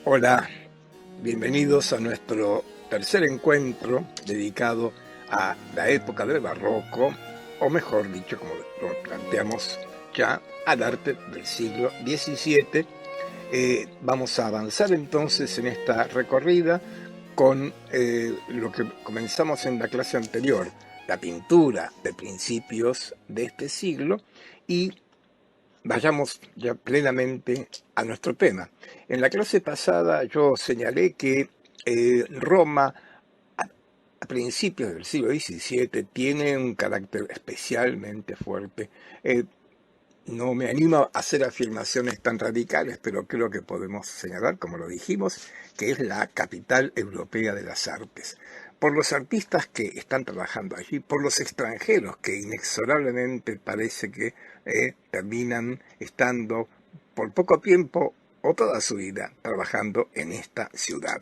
Hola, bienvenidos a nuestro tercer encuentro dedicado a la época del barroco, o mejor dicho, como lo planteamos ya, al arte del siglo XVII. Vamos a avanzar entonces en esta recorrida con lo que comenzamos en la clase anterior, la pintura de principios de este siglo, y vayamos ya plenamente a nuestro tema. En la clase pasada yo señalé que Roma a principios del siglo XVII tiene un carácter especialmente fuerte. Eh, no me animo a hacer afirmaciones tan radicales, pero creo que podemos señalar, como lo dijimos, que es la capital europea de las artes. Por los artistas que están trabajando allí, por los extranjeros que inexorablemente parece que terminan estando por poco tiempo o toda su vida trabajando en esta ciudad.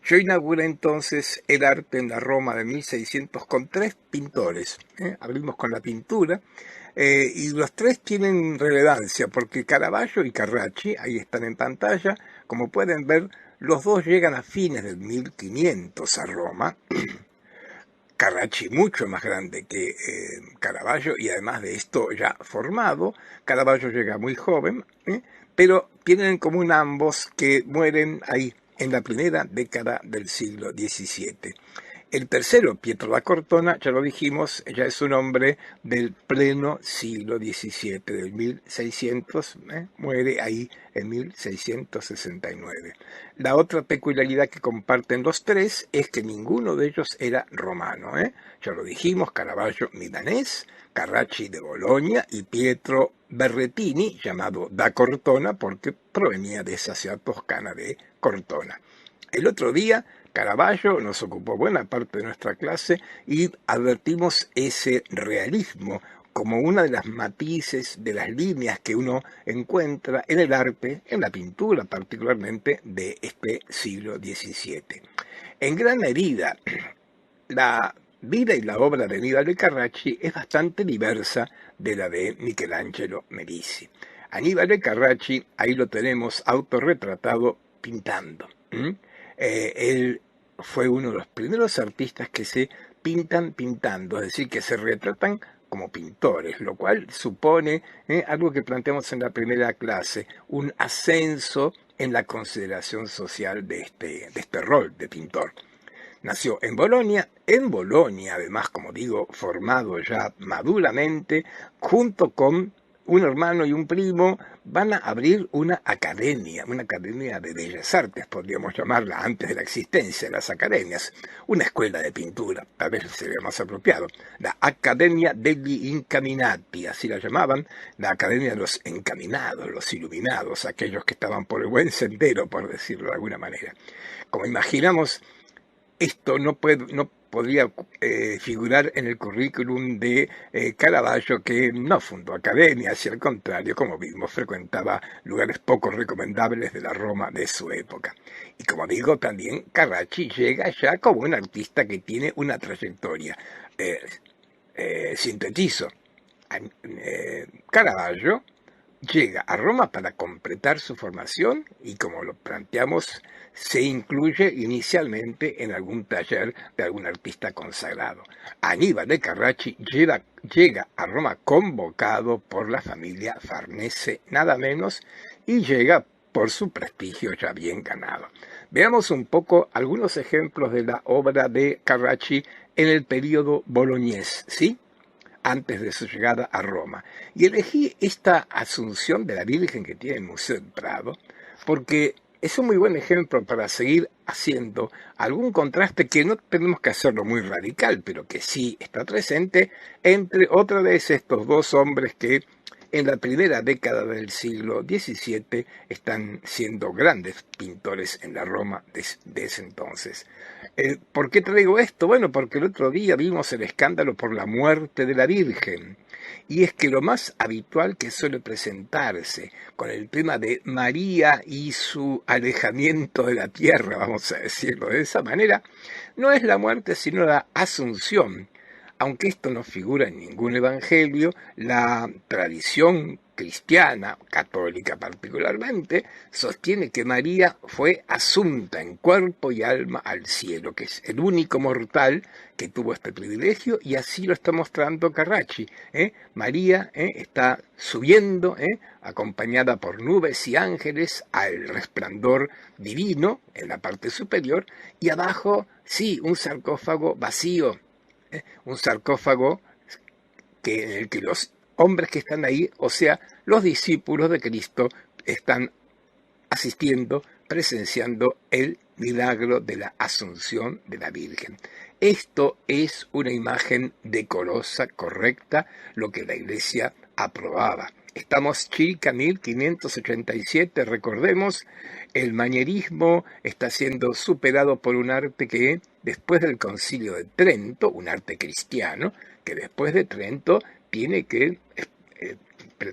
Yo inauguré entonces el arte en la Roma de 1600 con tres pintores. Abrimos con la pintura. Y los tres tienen relevancia porque Caravaggio y Carracci, ahí están en pantalla, como pueden ver, los dos llegan a fines del 1500 a Roma. Carracci mucho más grande que Caravaggio y además de esto ya formado. Caravaggio llega muy joven, pero tienen en común ambos que mueren ahí en la primera década del siglo XVII. El tercero, Pietro da Cortona, ya lo dijimos, ya es un hombre del pleno siglo XVII, del 1600, muere ahí en 1669. La otra peculiaridad que comparten los tres es que ninguno de ellos era romano. Ya lo dijimos, Caravaggio milanés, Carracci de Bolonia y Pietro Berrettini, llamado da Cortona porque provenía de esa ciudad toscana de Cortona. El otro día Caravaggio nos ocupó buena parte de nuestra clase y advertimos ese realismo como una de las matices de las líneas que uno encuentra en el arte, en la pintura particularmente de este siglo XVII. En gran medida, la vida y la obra de Aníbal Carracci es bastante diversa de la de Michelangelo Merisi. Aníbal Carracci, ahí lo tenemos autorretratado pintando. Él fue uno de los primeros artistas que se pintan pintando, es decir, que se retratan como pintores, lo cual supone algo que planteamos en la primera clase, un ascenso en la consideración social de este rol de pintor. Nació en Bolonia además, como digo, formado ya maduramente, junto con un hermano y un primo, van a abrir una academia de bellas artes, podríamos llamarla antes de la existencia de las academias, una escuela de pintura, tal vez sería más apropiado, la Accademia degli Incaminati, así la llamaban, la Academia de los Encaminados, los Iluminados, aquellos que estaban por el buen sendero, por decirlo de alguna manera. Como imaginamos, esto no podría figurar en el currículum de Caravaggio, que no fundó academias y al contrario, como vimos, frecuentaba lugares poco recomendables de la Roma de su época. Y como digo, también Carracci llega ya como un artista que tiene una trayectoria. Sintetizo. Caravaggio llega a Roma para completar su formación y, como lo planteamos, se incluye inicialmente en algún taller de algún artista consagrado. Aníbal de Carracci llega a Roma convocado por la familia Farnese, nada menos, y llega por su prestigio ya bien ganado. Veamos un poco algunos ejemplos de la obra de Carracci en el período boloñés, ¿sí?, antes de su llegada a Roma. Y elegí esta Asunción de la Virgen que tiene el Museo del Prado, porque es un muy buen ejemplo para seguir haciendo algún contraste que no tenemos que hacerlo muy radical, pero que sí está presente entre otra vez estos dos hombres que en la primera década del siglo XVII están siendo grandes pintores en la Roma de ese entonces. ¿Por qué traigo esto? Bueno, porque el otro día vimos el escándalo por la muerte de la Virgen. Y es que lo más habitual que suele presentarse con el tema de María y su alejamiento de la tierra, vamos a decirlo de esa manera, no es la muerte sino la asunción. Aunque esto no figura en ningún evangelio, la tradición cristiana, católica particularmente, sostiene que María fue asunta en cuerpo y alma al cielo, que es el único mortal que tuvo este privilegio, y así lo está mostrando Carracci. María está subiendo, acompañada por nubes y ángeles, al resplandor divino en la parte superior, y abajo, sí, un sarcófago vacío, un sarcófago en el que los hombres que están ahí, o sea, los discípulos de Cristo, están asistiendo, presenciando el milagro de la Asunción de la Virgen. Esto es una imagen decorosa, correcta, lo que la Iglesia aprobaba. Estamos circa 1587, recordemos, el manierismo está siendo superado por un arte que, después del Concilio de Trento, un arte cristiano, que después de Trento tiene que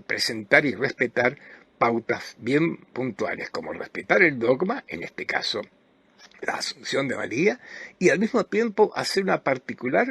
presentar y respetar pautas bien puntuales, como respetar el dogma, en este caso la Asunción de María, y al mismo tiempo hacer una particular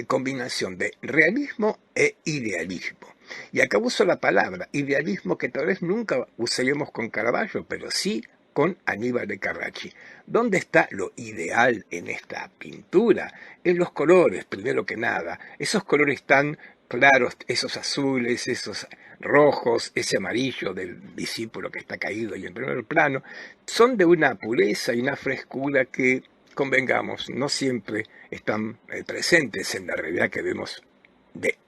combinación de realismo e idealismo. Y acá uso la palabra idealismo, que tal vez nunca usaremos con Caravaggio, pero sí con Aníbal de Carracci. ¿Dónde está lo ideal en esta pintura? En los colores, primero que nada. Esos colores tan claros, esos azules, esos rojos, ese amarillo del discípulo que está caído y en primer plano, son de una pureza y una frescura que, convengamos, no siempre están presentes en la realidad que vemos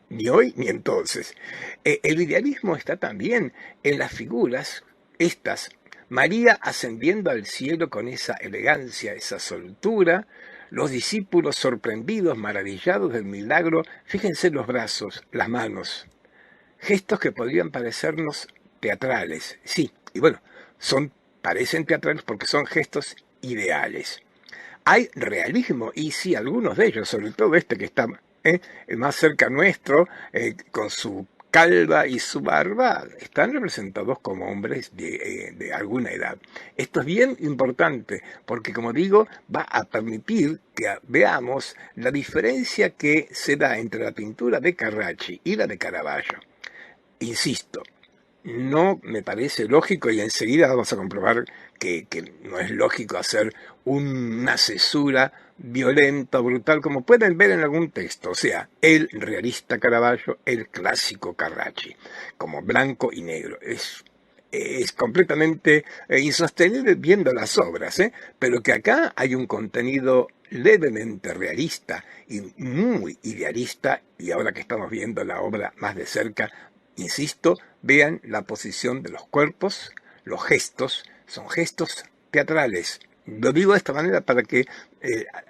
ni hoy ni entonces. El idealismo está también en las figuras, estas, María ascendiendo al cielo con esa elegancia, esa soltura, los discípulos sorprendidos, maravillados del milagro, fíjense los brazos, las manos, gestos que podrían parecernos teatrales, sí, y bueno, parecen teatrales porque son gestos ideales. Hay realismo, y sí, algunos de ellos, sobre todo este que está más cerca nuestro, con su calva y su barba, están representados como hombres de alguna edad. Esto es bien importante, porque como digo, va a permitir que veamos la diferencia que se da entre la pintura de Carracci y la de Caravaggio. Insisto, no me parece lógico, y enseguida vamos a comprobar que no es lógico hacer una cesura violenta, brutal, como pueden ver en algún texto, o sea, el realista Caravaggio, el clásico Carracci, como blanco y negro. Es completamente insostenible viendo las obras, pero que acá hay un contenido levemente realista y muy idealista, y ahora que estamos viendo la obra más de cerca, insisto, vean la posición de los cuerpos, los gestos, son gestos teatrales. Lo digo de esta manera para que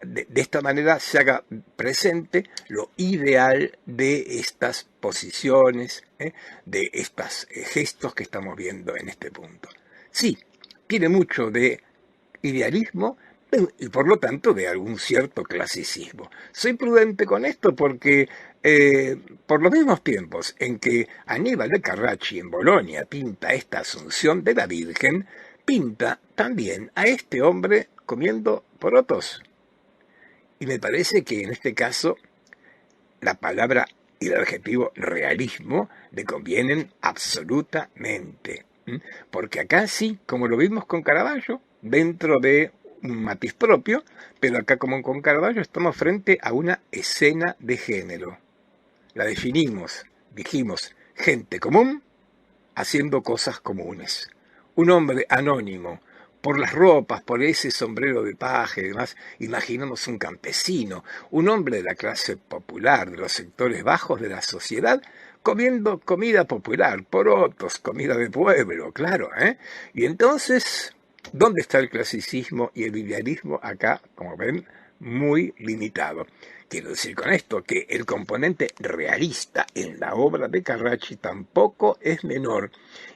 de esta manera se haga presente lo ideal de estas posiciones, de estos gestos que estamos viendo en este punto. Sí, tiene mucho de idealismo y por lo tanto de algún cierto clasicismo. Soy prudente con esto porque por los mismos tiempos en que Aníbal de Carracci en Bolonia pinta esta Asunción de la Virgen, pinta también a este hombre comiendo porotos. Y me parece que en este caso la palabra y el adjetivo realismo le convienen absolutamente. Porque acá sí, como lo vimos con Caravaggio, dentro de un matiz propio, pero acá como con Caravaggio estamos frente a una escena de género. La definimos, dijimos, gente común haciendo cosas comunes. Un hombre anónimo, por las ropas, por ese sombrero de paja y demás, imaginamos un campesino, un hombre de la clase popular, de los sectores bajos de la sociedad, comiendo comida popular, porotos, comida de pueblo, claro, Y entonces, ¿dónde está el clasicismo y el idealismo? Acá, como ven, muy limitado. Quiero decir con esto que el componente realista en la obra de Carracci tampoco es menor.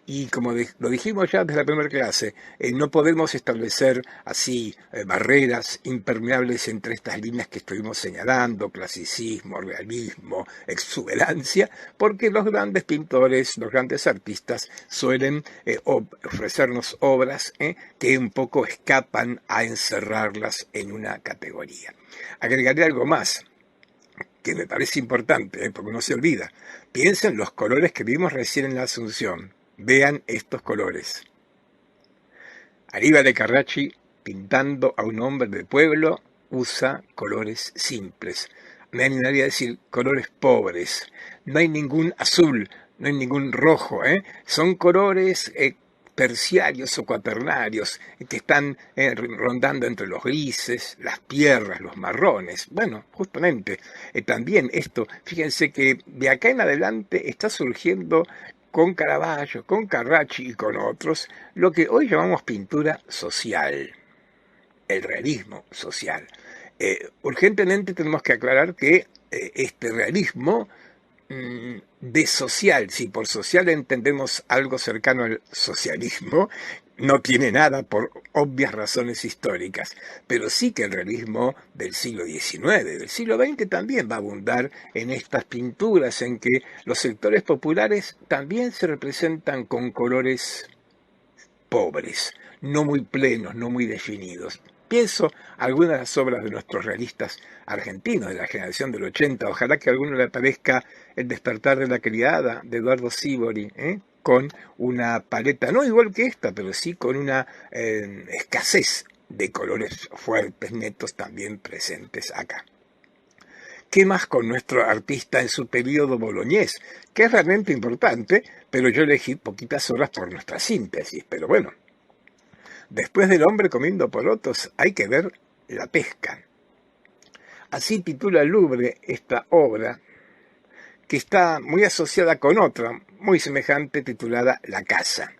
Y como lo dijimos ya desde la primera clase, no podemos establecer así barreras impermeables entre estas líneas que estuvimos señalando, clasicismo, realismo, exuberancia, porque los grandes pintores, los grandes artistas suelen ofrecernos obras que un poco escapan a encerrarlas en una categoría. Agregaré algo más. que me parece importante, porque uno se olvida. Piensen los colores que vimos recién en la Asunción. Vean estos colores. Aníbal de Carracci, pintando a un hombre de pueblo, usa colores simples. Me animaría a decir colores pobres. No hay ningún azul, no hay ningún rojo. Son colores terciarios o cuaternarios que están rondando entre los grises, las tierras, los marrones. Bueno, justamente también esto, fíjense que de acá en adelante está surgiendo con Caravaggio, con Carracci y con otros, lo que hoy llamamos pintura social, el realismo social. Urgentemente tenemos que aclarar que este realismo de social, si por social entendemos algo cercano al socialismo, no tiene nada por obvias razones históricas, pero sí que el realismo del siglo XIX, del siglo XX también va a abundar en estas pinturas en que los sectores populares también se representan con colores pobres, no muy plenos, no muy definidos. Pienso algunas de las obras de nuestros realistas argentinos de la generación del 80. Ojalá que a alguno le aparezca El despertar de la criada de Eduardo Sívori, con una paleta, no igual que esta, pero sí con una escasez de colores fuertes, netos, también presentes acá. ¿Qué más con nuestro artista en su periodo boloñés? Que es realmente importante, pero yo elegí poquitas horas por nuestra síntesis. Pero bueno, después del hombre comiendo porotos hay que ver la pesca. Así titula el Louvre esta obra, que está muy asociada con otra, muy semejante, titulada La Casa.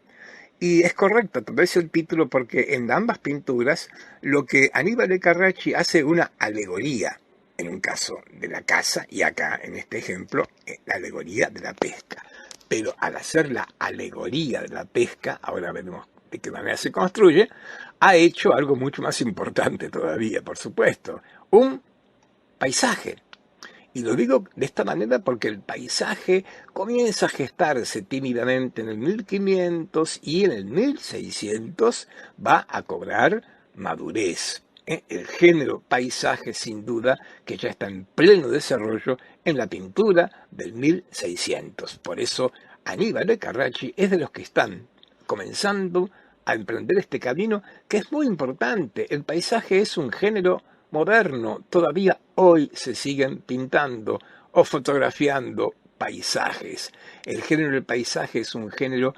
Y es correcto, tal vez el título, porque en ambas pinturas lo que Aníbal de Carracci hace una alegoría, en un caso de la casa, y acá en este ejemplo, la alegoría de la pesca. Pero al hacer la alegoría de la pesca, ahora veremos de qué manera se construye, ha hecho algo mucho más importante todavía, por supuesto, un paisaje. Y lo digo de esta manera porque el paisaje comienza a gestarse tímidamente en el 1500 y en el 1600 va a cobrar madurez. El género paisaje, sin duda, que ya está en pleno desarrollo en la pintura del 1600. Por eso Aníbal de Carracci es de los que están comenzando a emprender este camino, que es muy importante. El paisaje es un género moderno, todavía hoy se siguen pintando o fotografiando paisajes. El género del paisaje es un género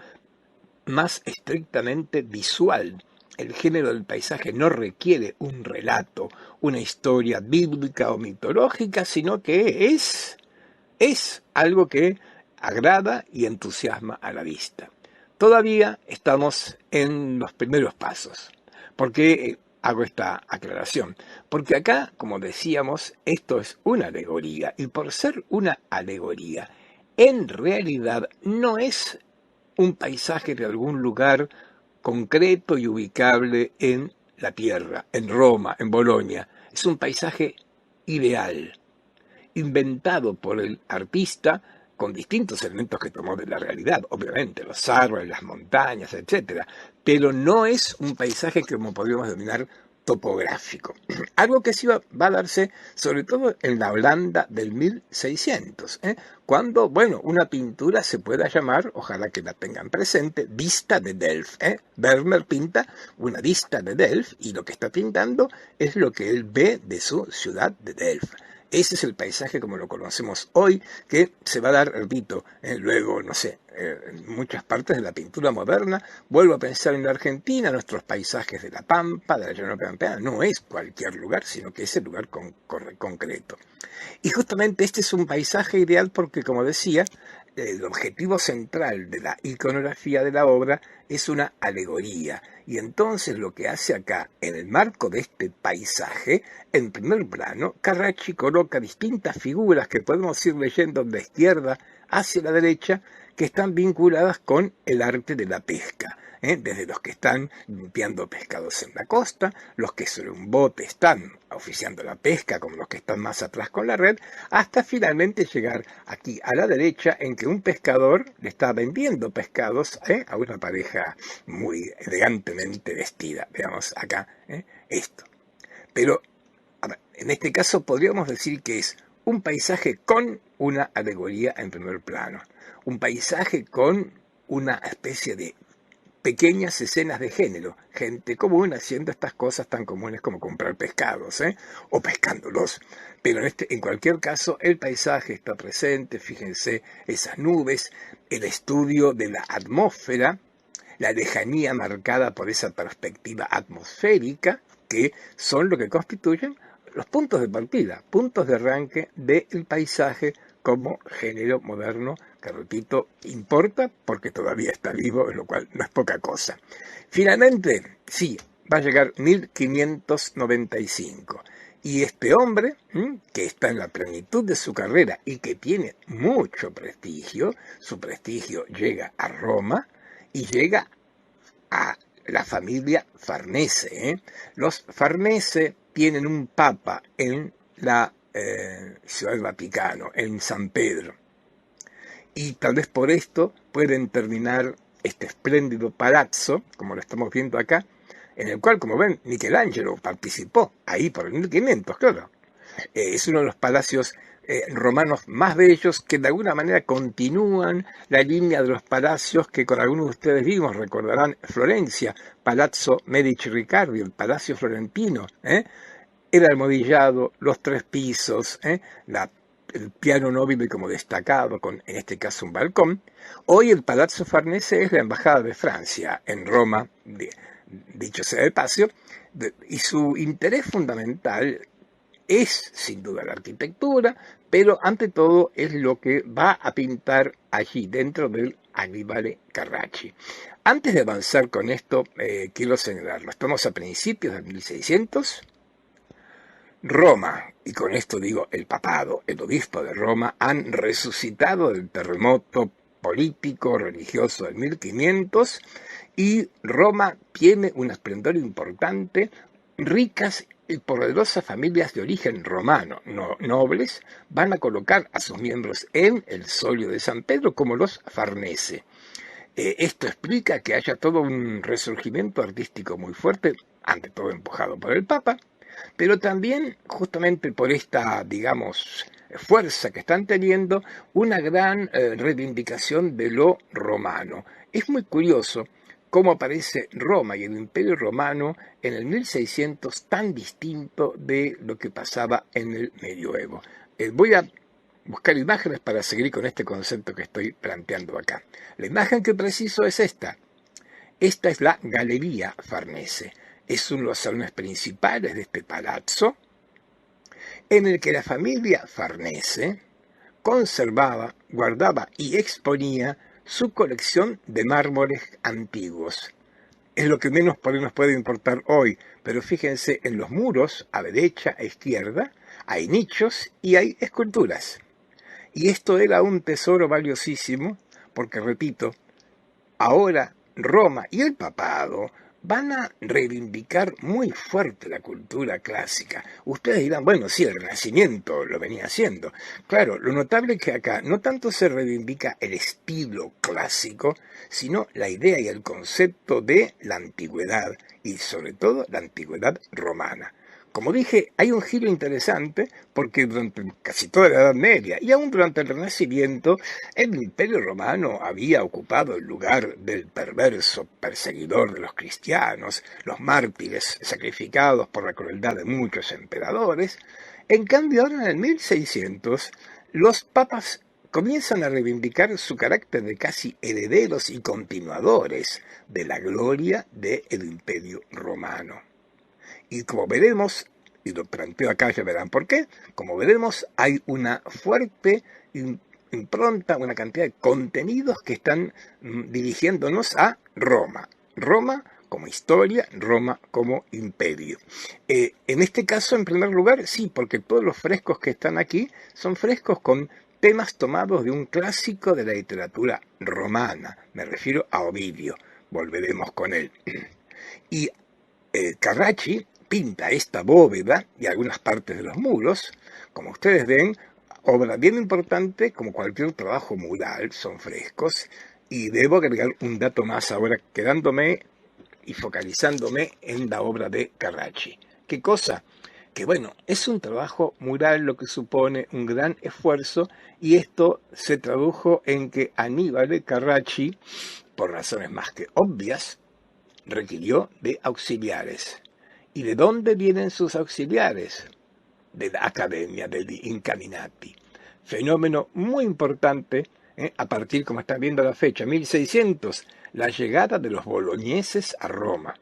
más estrictamente visual. El género del paisaje no requiere un relato, una historia bíblica o mitológica, sino que es algo que agrada y entusiasma a la vista. Todavía estamos en los primeros pasos. ¿Por qué hago esta aclaración? Porque acá, como decíamos, esto es una alegoría, y por ser una alegoría, en realidad no es un paisaje de algún lugar concreto y ubicable en la tierra, en Roma, en Bolonia. Es un paisaje ideal, inventado por el artista con distintos elementos que tomó de la realidad, obviamente, los árboles, las montañas, etc. Pero no es un paisaje que, como podríamos denominar, topográfico. Algo que sí va a darse, sobre todo en la Holanda del 1600, cuando, bueno, una pintura se pueda llamar, ojalá que la tengan presente, Vista de Delft. Vermeer pinta una vista de Delft y lo que está pintando es lo que él ve de su ciudad de Delft. Ese es el paisaje como lo conocemos hoy, que se va a dar, repito, luego, no sé, en muchas partes de la pintura moderna. Vuelvo a pensar en la Argentina, nuestros paisajes de la Pampa, de la llanura pampeana, no es cualquier lugar, sino que es el lugar concreto. Y justamente este es un paisaje ideal porque, como decía, el objetivo central de la iconografía de la obra es una alegoría. Y entonces lo que hace acá, en el marco de este paisaje, en primer plano, Carracci coloca distintas figuras que podemos ir leyendo de izquierda hacia la derecha, que están vinculadas con el arte de la pesca. Desde los que están limpiando pescados en la costa, los que sobre un bote están oficiando la pesca, como los que están más atrás con la red, hasta finalmente llegar aquí a la derecha, en que un pescador le está vendiendo pescados a una pareja muy elegantemente vestida. Veamos acá esto. Pero en este caso podríamos decir que es un paisaje con una alegoría en primer plano, un paisaje con una especie de pequeñas escenas de género, gente común haciendo estas cosas tan comunes como comprar pescados, o pescándolos. Pero en cualquier caso, el paisaje está presente, fíjense, esas nubes, el estudio de la atmósfera, la lejanía marcada por esa perspectiva atmosférica, que son lo que constituyen los puntos de partida, puntos de arranque del paisaje como género moderno, que repito, importa porque todavía está vivo, lo cual no es poca cosa. Finalmente, sí, va a llegar 1595. Y este hombre, que está en la plenitud de su carrera y que tiene mucho prestigio, su prestigio llega a Roma y llega a la familia Farnese. Los Farnese tienen un papa en la Ciudad del Vaticano, en San Pedro. Y tal vez por esto pueden terminar este espléndido palazzo, como lo estamos viendo acá, en el cual, como ven, Michelangelo participó, ahí por el 1500, claro. Es uno de los palacios romanos más bellos que de alguna manera continúan la línea de los palacios que con algunos de ustedes vimos, recordarán Florencia, Palazzo Medici Riccardi, el palacio florentino, el almohadillado, los 3 pisos, el piano nobile como destacado, con en este caso un balcón. Hoy el Palazzo Farnese es la Embajada de Francia en Roma, dicho sea de paso, y su interés fundamental es sin duda la arquitectura, pero ante todo es lo que va a pintar allí dentro del Annibale Carracci. Antes de avanzar con esto, quiero señalarlo, estamos a principios del 1600, Roma, y con esto digo el papado, el obispo de Roma, han resucitado del terremoto político, religioso del 1500, y Roma tiene un esplendor importante, ricas y poderosas familias de origen romano, nobles, van a colocar a sus miembros en el solio de San Pedro como los Farnese. Esto explica que haya todo un resurgimiento artístico muy fuerte, ante todo empujado por el Papa, pero también justamente por esta, digamos, fuerza que están teniendo, una gran reivindicación de lo romano. Es muy curioso cómo aparece Roma y el Imperio Romano en el 1600 tan distinto de lo que pasaba en el Medioevo. Voy a buscar imágenes para seguir con este concepto que estoy planteando acá. La imagen que preciso es esta. Esta es la Galería Farnese. Es uno de los salones principales de este palazzo, en el que la familia Farnese conservaba, guardaba y exponía su colección de mármoles antiguos. Es lo que menos nos puede importar hoy, pero fíjense, en los muros, a derecha e izquierda, hay nichos y hay esculturas. Y esto era un tesoro valiosísimo, porque, repito, ahora Roma y el papado van a reivindicar muy fuerte la cultura clásica. Ustedes dirán, bueno, sí, el Renacimiento lo venía haciendo. Claro, lo notable es que acá no tanto se reivindica el estilo clásico, sino la idea y el concepto de la antigüedad, y sobre todo la antigüedad romana. Como dije, hay un giro interesante porque durante casi toda la Edad Media y aún durante el Renacimiento, el Imperio Romano había ocupado el lugar del perverso perseguidor de los cristianos, los mártires sacrificados por la crueldad de muchos emperadores. En cambio, ahora en el 1600, los papas comienzan a reivindicar su carácter de casi herederos y continuadores de la gloria del Imperio Romano. Y como veremos, y lo planteo acá, ya verán por qué, como veremos, hay una fuerte impronta, una cantidad de contenidos que están dirigiéndonos a Roma. Roma como historia, Roma como imperio. En este caso, en primer lugar, sí, porque todos los frescos que están aquí son frescos con temas tomados de un clásico de la literatura romana. Me refiero a Ovidio. Volveremos con él. Y Carracci pinta esta bóveda y algunas partes de los muros, como ustedes ven, obra bien importante, como cualquier trabajo mural, son frescos, y debo agregar un dato más ahora, quedándome y focalizándome en la obra de Carracci. ¿Qué cosa? que bueno, es un trabajo mural lo que supone un gran esfuerzo y esto se tradujo en que Aníbal Carracci, por razones más que obvias, requirió de auxiliares. ¿Y de dónde vienen sus auxiliares? De la Academia degli Incaminati. Fenómeno muy importante, a partir, como están viendo la fecha, 1600, la llegada de los bologneses a Roma.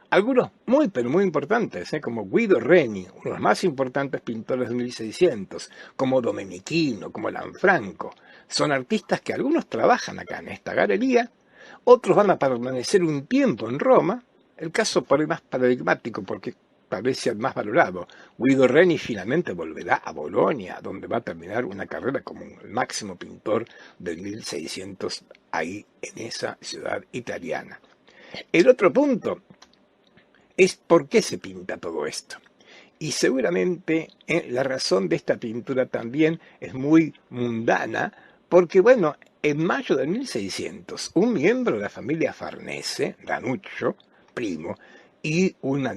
Algunos muy, pero muy importantes, como Guido Reni, uno de los más importantes pintores de 1600, como Domenichino, como Lanfranco. Son artistas que algunos trabajan acá en esta galería, otros van a permanecer un tiempo en Roma, el caso por ahí más paradigmático porque tal vez sea el más valorado. Guido Reni finalmente volverá a Bolonia, donde va a terminar una carrera como el máximo pintor del 1600 ahí en esa ciudad italiana. El otro punto es por qué se pinta todo esto. Y seguramente la razón de esta pintura también es muy mundana, porque bueno, en mayo de 1600, un miembro de la familia Farnese, Ranuccio, primo, y una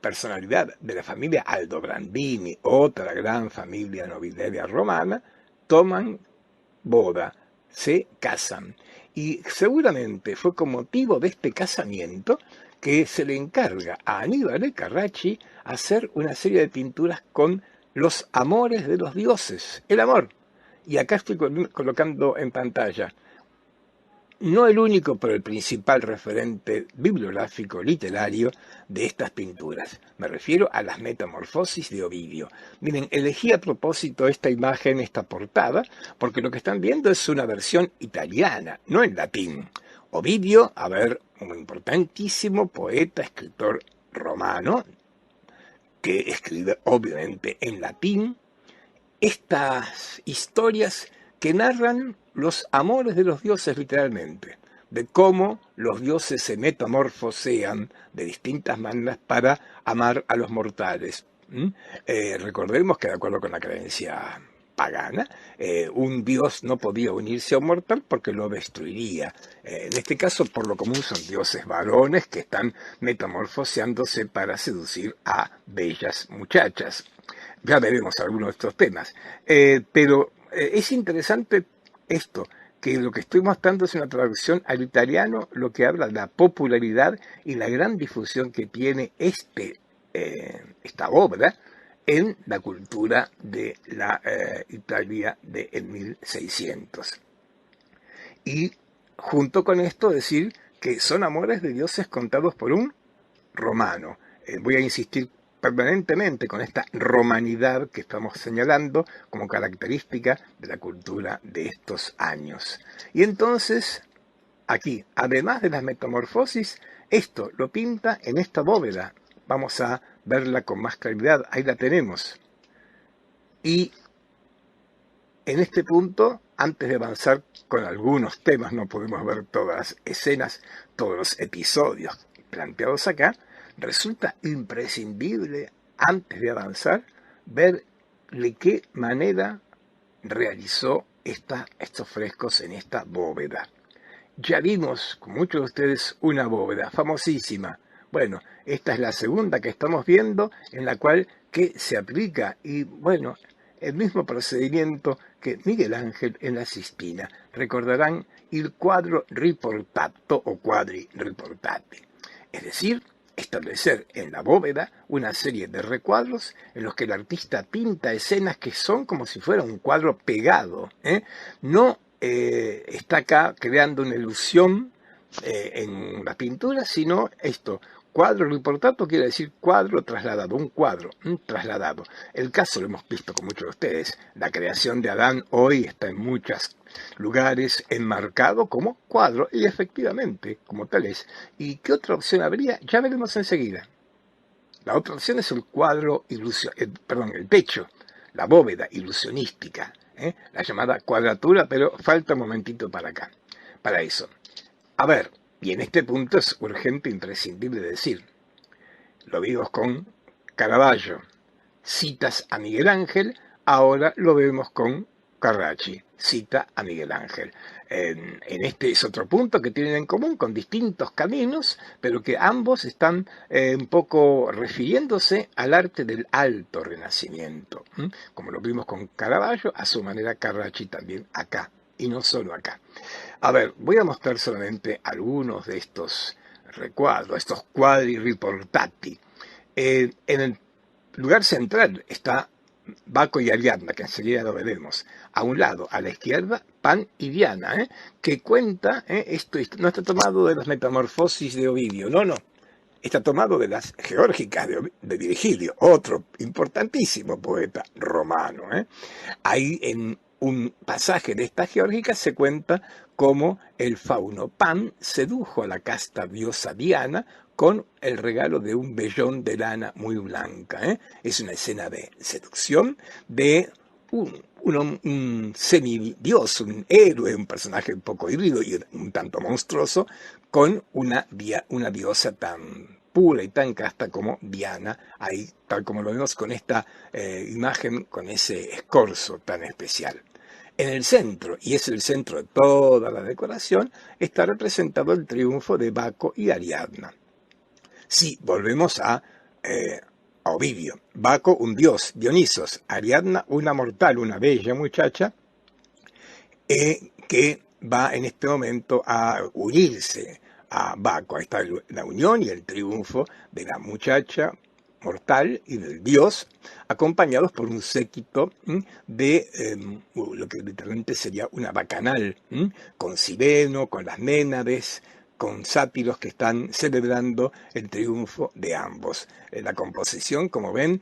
personalidad de la familia Aldobrandini, otra gran familia nobiliaria romana, toman boda, se casan. Y seguramente fue con motivo de este casamiento que se le encarga a Aníbal Carracci hacer una serie de pinturas con los amores de los dioses, el amor. Y acá estoy colocando en pantalla, no el único, pero el principal referente bibliográfico literario de estas pinturas. Me refiero a las Metamorfosis de Ovidio. Miren, elegí a propósito esta imagen, esta portada, porque lo que están viendo es una versión italiana, no en latín. Ovidio, a ver, un importantísimo poeta, escritor romano, que escribe obviamente en latín, estas historias que narran los amores de los dioses literalmente, de cómo los dioses se metamorfosean de distintas maneras para amar a los mortales. Recordemos que de acuerdo con la creencia pagana, un dios no podía unirse a un mortal porque lo destruiría. En este caso, por lo común, son dioses varones que están metamorfoseándose para seducir a bellas muchachas. Ya veremos algunos de estos temas. Pero es interesante esto, que lo que estoy mostrando es una traducción al italiano, lo que habla de la popularidad y la gran difusión que tiene esta obra en la cultura de la Italia del 1600. Y junto con esto decir que son amores de dioses contados por un romano. Voy a insistir permanentemente con esta romanidad que estamos señalando como característica de la cultura de estos años. Y entonces, aquí, además de las metamorfosis, esto lo pinta en esta bóveda. Vamos a verla con más claridad, ahí la tenemos. Y en este punto, antes de avanzar con algunos temas, no podemos ver todas las escenas, todos los episodios planteados acá, resulta imprescindible, antes de avanzar, ver de qué manera realizó estos frescos en esta bóveda. Ya vimos con muchos de ustedes una bóveda famosísima. Bueno, esta es la segunda que estamos viendo en la cual que se aplica y bueno, el mismo procedimiento que Miguel Ángel en la Sistina. Recordarán el quadro riportato o quadri riportati, es decir, establecer en la bóveda una serie de recuadros en los que el artista pinta escenas que son como si fuera un cuadro pegado. No está acá creando una ilusión en la pintura, sino esto. Cuadro riportato quiere decir cuadro trasladado, un cuadro trasladado. El caso lo hemos visto con muchos de ustedes. La creación de Adán hoy está en muchos lugares enmarcado como cuadro y efectivamente como tal es. ¿Y qué otra opción habría? Ya veremos enseguida. La otra opción es el cuadro el techo, la bóveda ilusionística, la llamada cuadratura, pero falta un momentito para acá, para eso. A ver, y en este punto es urgente, imprescindible decir, lo vimos con Caravaggio, citas a Miguel Ángel, ahora lo vemos con Carracci cita a Miguel Ángel. Este es otro punto que tienen en común con distintos caminos, pero que ambos están un poco refiriéndose al arte del alto Renacimiento. Como lo vimos con Caravaggio, a su manera Carracci también acá, y no solo acá. A ver, voy a mostrar solamente algunos de estos recuadros, estos quadri riportati. En el lugar central está Baco y Ariadna, que enseguida lo veremos. A un lado, a la izquierda, Pan y Diana, que cuenta, esto no está tomado de las Metamorfosis de Ovidio, no, está tomado de las Geórgicas de Virgilio, otro importantísimo poeta romano. Ahí en un pasaje de estas geórgicas se cuenta cómo el fauno Pan sedujo a la casta diosa Diana con el regalo de un vellón de lana muy blanca. Es una escena de seducción de un semidios, un héroe, un personaje un poco híbrido y un tanto monstruoso, con una diosa tan pura y tan casta como Diana, ahí tal como lo vemos con esta imagen, con ese escorzo tan especial. En el centro, y es el centro de toda la decoración, está representado el triunfo de Baco y Ariadna. Si volvemos a Ovidio, Baco un dios, Dionisos, Ariadna una mortal, una bella muchacha, que va en este momento a unirse a Baco. Ahí está la unión y el triunfo de la muchacha mortal y del dios, acompañados por un séquito de lo que literalmente sería una bacanal, con Cireno, con las Ménades, con sátiros que están celebrando el triunfo de ambos. La composición, como ven,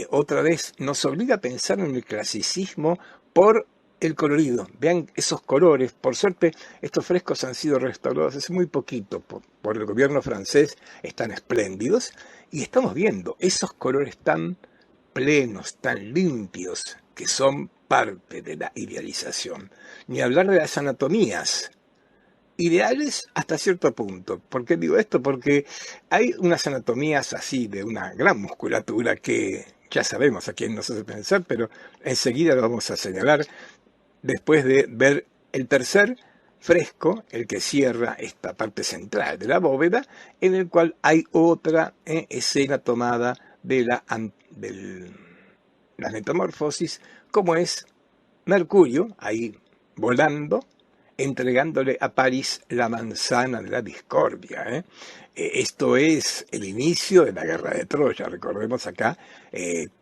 otra vez nos obliga a pensar en el clasicismo por el colorido. Vean esos colores. Por suerte, estos frescos han sido restaurados hace muy poquito por el gobierno francés. Están espléndidos. Y estamos viendo esos colores tan plenos, tan limpios, que son parte de la idealización. Ni hablar de las anatomías. Ideales hasta cierto punto. ¿Por qué digo esto? Porque hay unas anatomías así de una gran musculatura que ya sabemos a quién nos hace pensar, pero enseguida lo vamos a señalar después de ver el tercer fresco, el que cierra esta parte central de la bóveda, en el cual hay otra escena tomada de las metamorfosis, como es Mercurio, ahí volando, entregándole a París la manzana de la discordia. Esto es el inicio de la guerra de Troya. Recordemos acá,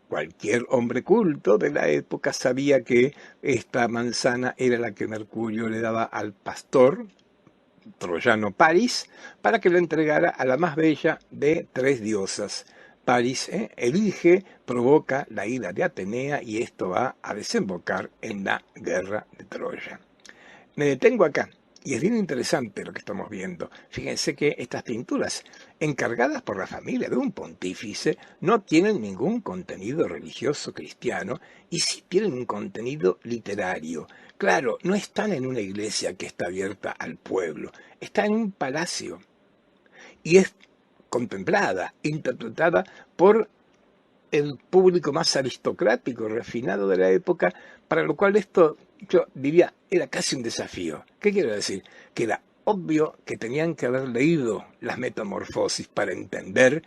cualquier hombre culto de la época sabía que esta manzana era la que Mercurio le daba al pastor troyano París para que lo entregara a la más bella de tres diosas. París elige, provoca la ira de Atenea y esto va a desembocar en la guerra de Troya. Me detengo acá y es bien interesante lo que estamos viendo. Fíjense que estas pinturas, encargadas por la familia de un pontífice, no tienen ningún contenido religioso cristiano y sí tienen un contenido literario. Claro, no están en una iglesia que está abierta al pueblo, está en un palacio y es contemplada, interpretada por el público más aristocrático, refinado de la época, para lo cual esto, yo diría, era casi un desafío. ¿Qué quiero decir? Que era obvio que tenían que haber leído las Metamorfosis para entender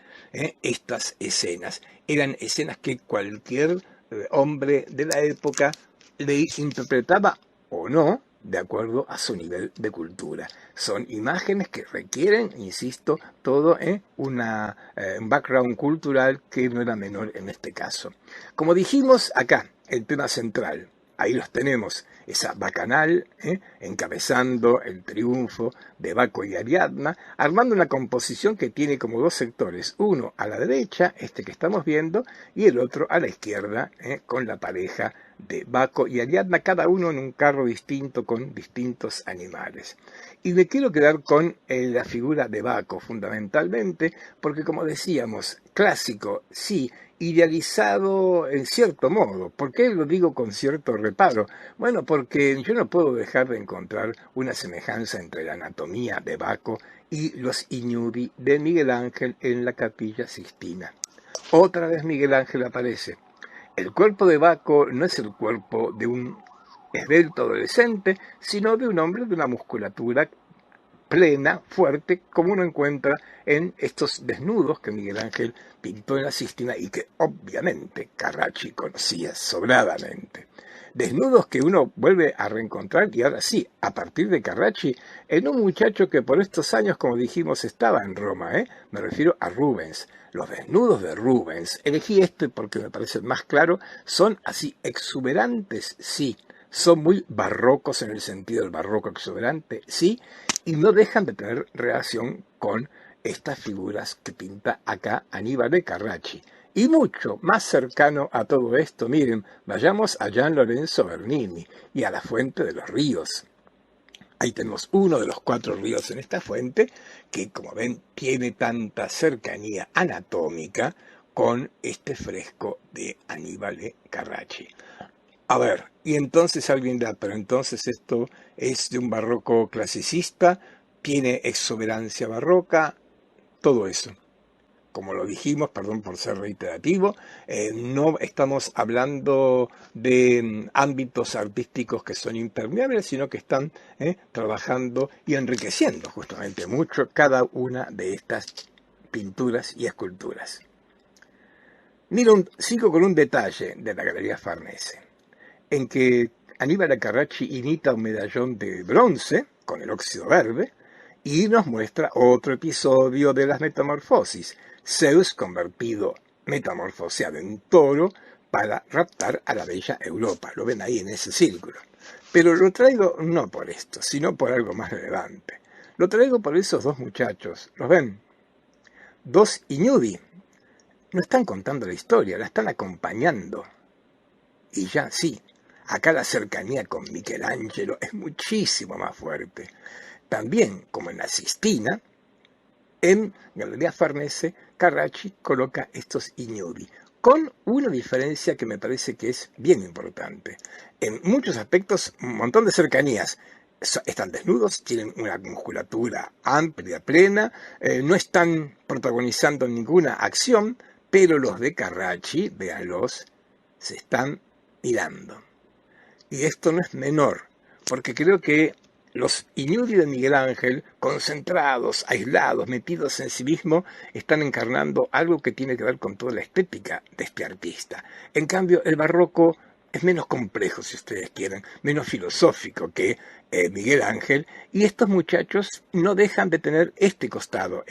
estas escenas. Eran escenas que cualquier hombre de la época le interpretaba o no, de acuerdo a su nivel de cultura. Son imágenes que requieren, insisto, todo un background cultural que no era menor en este caso. Como dijimos acá, el tema central, ahí los tenemos, esa bacanal, encabezando el triunfo de Baco y Ariadna, armando una composición que tiene como dos sectores, uno a la derecha, este que estamos viendo, y el otro a la izquierda, con la pareja de Baco y Ariadna, cada uno en un carro distinto con distintos animales. Y me quiero quedar con la figura de Baco fundamentalmente, porque como decíamos, clásico, sí, idealizado en cierto modo. ¿Por qué lo digo con cierto reparo? Bueno, porque yo no puedo dejar de encontrar una semejanza entre la anatomía de Baco y los Iñudi de Miguel Ángel en la Capilla Sixtina. Otra vez Miguel Ángel aparece. El cuerpo de Baco no es el cuerpo de un esbelto adolescente, sino de un hombre de una musculatura plena, fuerte, como uno encuentra en estos desnudos que Miguel Ángel pintó en la Sistina y que obviamente Carracci conocía sobradamente. Desnudos que uno vuelve a reencontrar, y ahora sí, a partir de Carracci, en un muchacho que por estos años, como dijimos, estaba en Roma, me refiero a Rubens. Los desnudos de Rubens, elegí este porque me parece más claro, son así exuberantes, sí, son muy barrocos en el sentido del barroco exuberante, sí, y no dejan de tener relación con estas figuras que pinta acá Aníbal de Carracci. Y mucho más cercano a todo esto, miren, vayamos a Gian Lorenzo Bernini y a la Fuente de los Ríos. Ahí tenemos uno de los 4 ríos en esta fuente que, como ven, tiene tanta cercanía anatómica con este fresco de Aníbal de Carracci. A ver, y entonces alguien dirá, pero entonces esto es de un barroco clasicista, tiene exuberancia barroca, todo eso. Como lo dijimos, perdón por ser reiterativo, no estamos hablando de ámbitos artísticos que son impermeables, sino que están trabajando y enriqueciendo justamente mucho cada una de estas pinturas y esculturas. Sigo con un detalle de la Galería Farnese, en que Aníbal de Carracci imita un medallón de bronce con el óxido verde y nos muestra otro episodio de las metamorfosis. Zeus convertido, metamorfoseado en un toro para raptar a la bella Europa. Lo ven ahí en ese círculo. Pero lo traigo no por esto, sino por algo más relevante. Lo traigo por esos 2 muchachos. ¿Los ven? 2 Iñudi. No están contando la historia, la están acompañando. Y ya, sí, acá la cercanía con Michelangelo es muchísimo más fuerte. También, como en la Sistina, en Galería Farnese, Carracci coloca estos Iñudi, con una diferencia que me parece que es bien importante. En muchos aspectos, un montón de cercanías. Están desnudos, tienen una musculatura amplia, plena, no están protagonizando ninguna acción, pero los de Carracci, véanlos, se están mirando. Y esto no es menor, porque creo que los Iñudi de Miguel Ángel, concentrados, aislados, metidos en sí mismo, están encarnando algo que tiene que ver con toda la estética de este artista. En cambio, el barroco es menos complejo, si ustedes quieren, menos filosófico que Miguel Ángel, y estos muchachos no dejan de tener este costado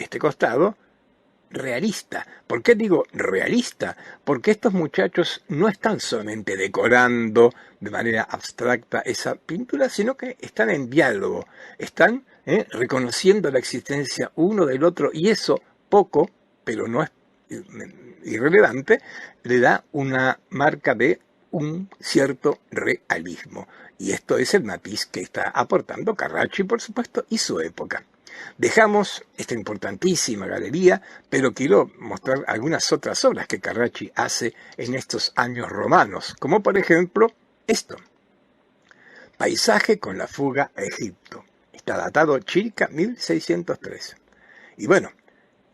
realista. ¿Por qué digo realista? Porque estos muchachos no están solamente decorando de manera abstracta esa pintura, sino que están en diálogo, están reconociendo la existencia uno del otro, y eso poco, pero no es irrelevante, le da una marca de un cierto realismo. Y esto es el matiz que está aportando Carracci, por supuesto, y su época. Dejamos esta importantísima galería, pero quiero mostrar algunas otras obras que Carracci hace en estos años romanos, como por ejemplo esto. Paisaje con la fuga a Egipto. Está datado circa 1603. Y bueno,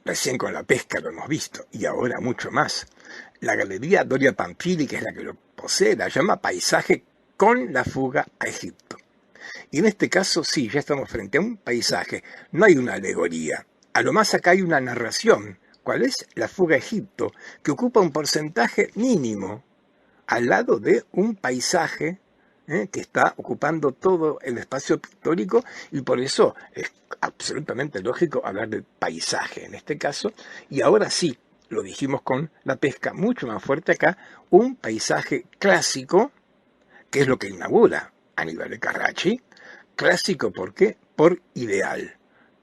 recién con la pesca lo hemos visto, y ahora mucho más. La galería Doria Pamphili, que es la que lo posee, la llama Paisaje con la fuga a Egipto. Y en este caso sí, ya estamos frente a un paisaje, no hay una alegoría. A lo más acá hay una narración. ¿Cuál es? La fuga a Egipto, que ocupa un porcentaje mínimo al lado de un paisaje que está ocupando todo el espacio pictórico, y por eso es absolutamente lógico hablar de paisaje en este caso. Y ahora sí, lo dijimos con la pesca mucho más fuerte acá, un paisaje clásico, que es lo que inaugura Aníbal de Carracci. Clásico, ¿por qué? Por ideal.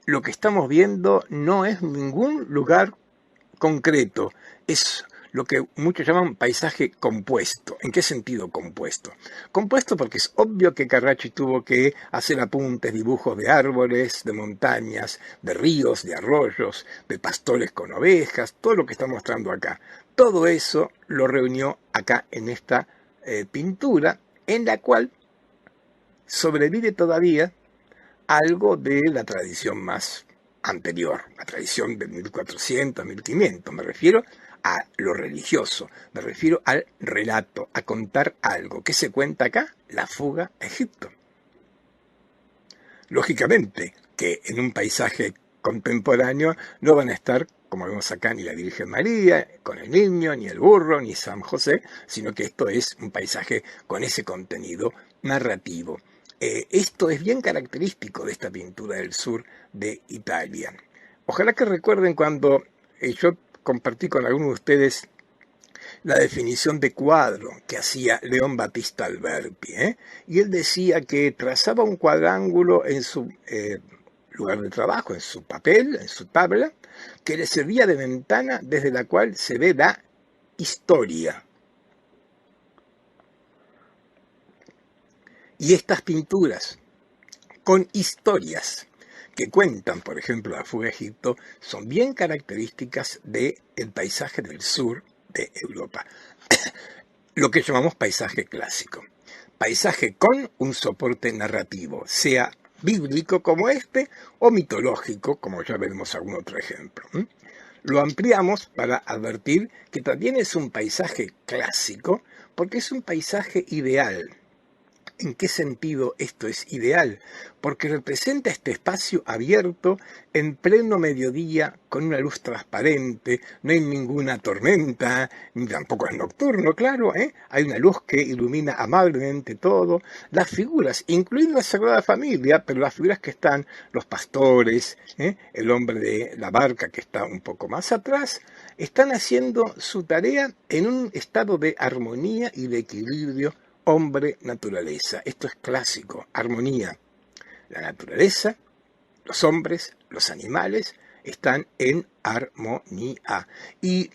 Lo que estamos viendo no es ningún lugar concreto, es lo que muchos llaman paisaje compuesto. ¿En qué sentido compuesto? Compuesto porque es obvio que Carracci tuvo que hacer apuntes, dibujos de árboles, de montañas, de ríos, de arroyos, de pastores con ovejas, todo lo que está mostrando acá. Todo eso lo reunió acá en esta pintura, en la cual sobrevive todavía algo de la tradición más anterior, la tradición de 1400, 1500, me refiero a lo religioso, me refiero al relato, a contar algo. ¿Qué se cuenta acá? La fuga a Egipto. Lógicamente que en un paisaje contemporáneo no van a estar, como vemos acá, ni la Virgen María, con el niño, ni el burro, ni San José, sino que esto es un paisaje con ese contenido narrativo. Esto es bien característico de esta pintura del sur de Italia. Ojalá que recuerden cuando yo compartí con algunos de ustedes la definición de cuadro que hacía León Battista Alberti, y él decía que trazaba un cuadrángulo en su lugar de trabajo, en su papel, en su tabla, que le servía de ventana desde la cual se ve la historia. Y estas pinturas con historias que cuentan, por ejemplo, la fuga a Egipto, son bien características del paisaje del sur de Europa. Lo que llamamos paisaje clásico. Paisaje con un soporte narrativo, sea bíblico como este o mitológico, como ya veremos algún otro ejemplo. Lo ampliamos para advertir que también es un paisaje clásico porque es un paisaje ideal. ¿En qué sentido esto es ideal? Porque representa este espacio abierto en pleno mediodía con una luz transparente, no hay ninguna tormenta, ni tampoco es nocturno, claro, hay una luz que ilumina amablemente todo. Las figuras, incluyendo la Sagrada Familia, pero las figuras que están, los pastores, el hombre de la barca que está un poco más atrás, están haciendo su tarea en un estado de armonía y de equilibrio hombre-naturaleza. Esto es clásico, armonía. La naturaleza, los hombres, los animales están en armonía. Y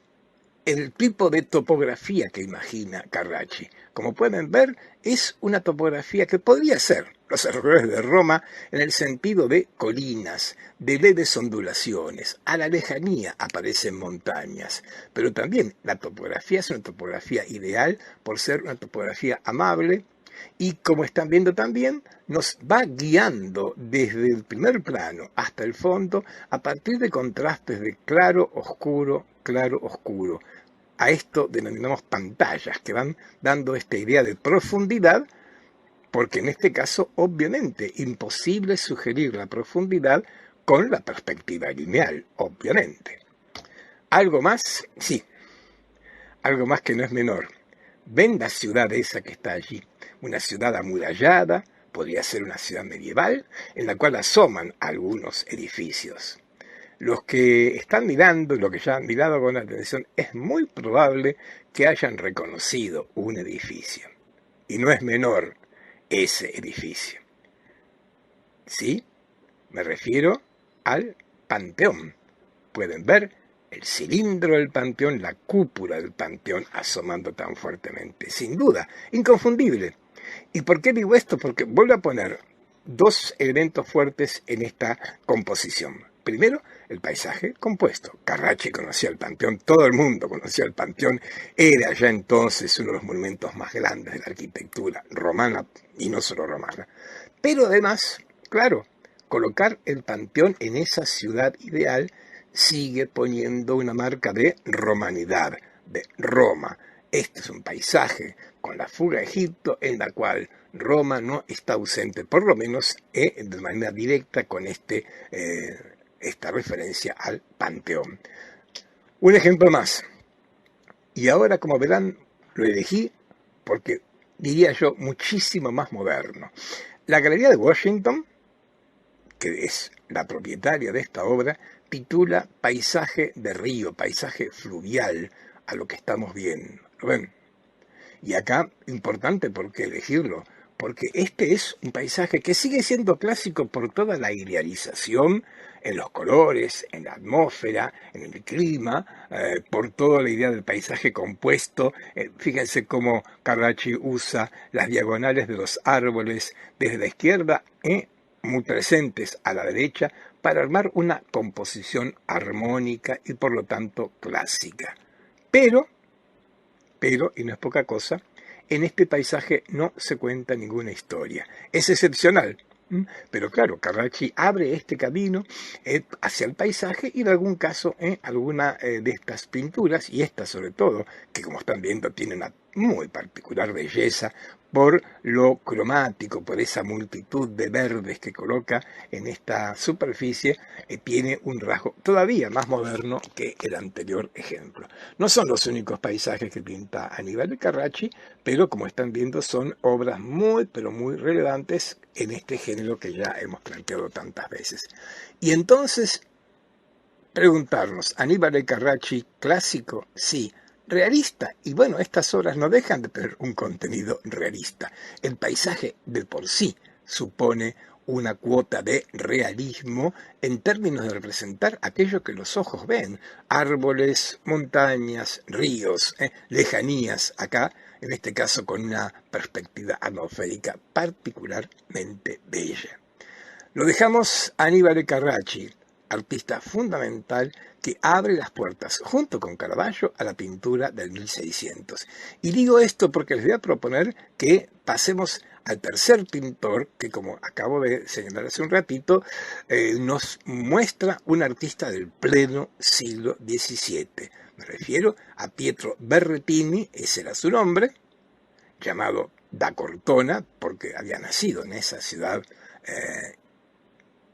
el tipo de topografía que imagina Carracci, como pueden ver, es una topografía que podría ser los alrededores de Roma en el sentido de colinas, de leves ondulaciones. A la lejanía aparecen montañas, pero también la topografía es una topografía ideal por ser una topografía amable y, como están viendo también, nos va guiando desde el primer plano hasta el fondo a partir de contrastes de claro, oscuro, claro, oscuro. A esto denominamos pantallas, que van dando esta idea de profundidad, porque en este caso, obviamente, imposible sugerir la profundidad con la perspectiva lineal, obviamente. ¿Algo más? Sí, algo más que no es menor. ¿Ven la ciudad esa que está allí? Una ciudad amurallada, podría ser una ciudad medieval, en la cual asoman algunos edificios. Los que están mirando y los que ya han mirado con atención, es muy probable que hayan reconocido un edificio. Y no es menor ese edificio. ¿Sí? Me refiero al Panteón. Pueden ver el cilindro del Panteón, la cúpula del Panteón asomando tan fuertemente. Sin duda, inconfundible. ¿Y por qué digo esto? Porque vuelvo a poner dos elementos fuertes en esta composición. Primero, el paisaje compuesto. Carracci conocía el Panteón, todo el mundo conocía el Panteón. Era ya entonces uno de los monumentos más grandes de la arquitectura romana y no solo romana. Pero además, claro, colocar el Panteón en esa ciudad ideal sigue poniendo una marca de romanidad, de Roma. Este es un paisaje con la fuga a Egipto en la cual Roma no está ausente, por lo menos de manera directa con esta referencia al Panteón. Un ejemplo más. Y ahora, como verán, lo elegí porque, diría yo, muchísimo más moderno. La Galería de Washington, que es la propietaria de esta obra, titula Paisaje de río, paisaje fluvial, a lo que estamos viendo. ¿Lo ven? Y acá, importante por qué elegirlo, porque este es un paisaje que sigue siendo clásico por toda la idealización en los colores, en la atmósfera, en el clima, por toda la idea del paisaje compuesto. Fíjense cómo Carracci usa las diagonales de los árboles desde la izquierda muy presentes a la derecha para armar una composición armónica y por lo tanto clásica. Pero, y no es poca cosa, en este paisaje no se cuenta ninguna historia. Es excepcional, Pero claro, Carracci abre este camino hacia el paisaje y en algún caso alguna de estas pinturas, y esta sobre todo, que como están viendo tiene una muy particular belleza por lo cromático, por esa multitud de verdes que coloca en esta superficie, tiene un rasgo todavía más moderno que el anterior ejemplo. No son los únicos paisajes que pinta Aníbal de Carracci, pero como están viendo son obras muy, pero muy relevantes en este género que ya hemos planteado tantas veces. Y entonces, preguntarnos, ¿Aníbal de Carracci clásico? Sí. ¿Realista? Y bueno, estas obras no dejan de tener un contenido realista. El paisaje de por sí supone una cuota de realismo en términos de representar aquello que los ojos ven, árboles, montañas, ríos, lejanías, acá, en este caso con una perspectiva atmosférica particularmente bella. Lo dejamos a Aníbal de Carracci, artista fundamental que abre las puertas, junto con Caravaggio, a la pintura del 1600. Y digo esto porque les voy a proponer que pasemos al tercer pintor, que como acabo de señalar hace un ratito, nos muestra un artista del pleno siglo XVII. Me refiero a Pietro Berrettini, ese era su nombre, llamado da Cortona, porque había nacido en esa ciudad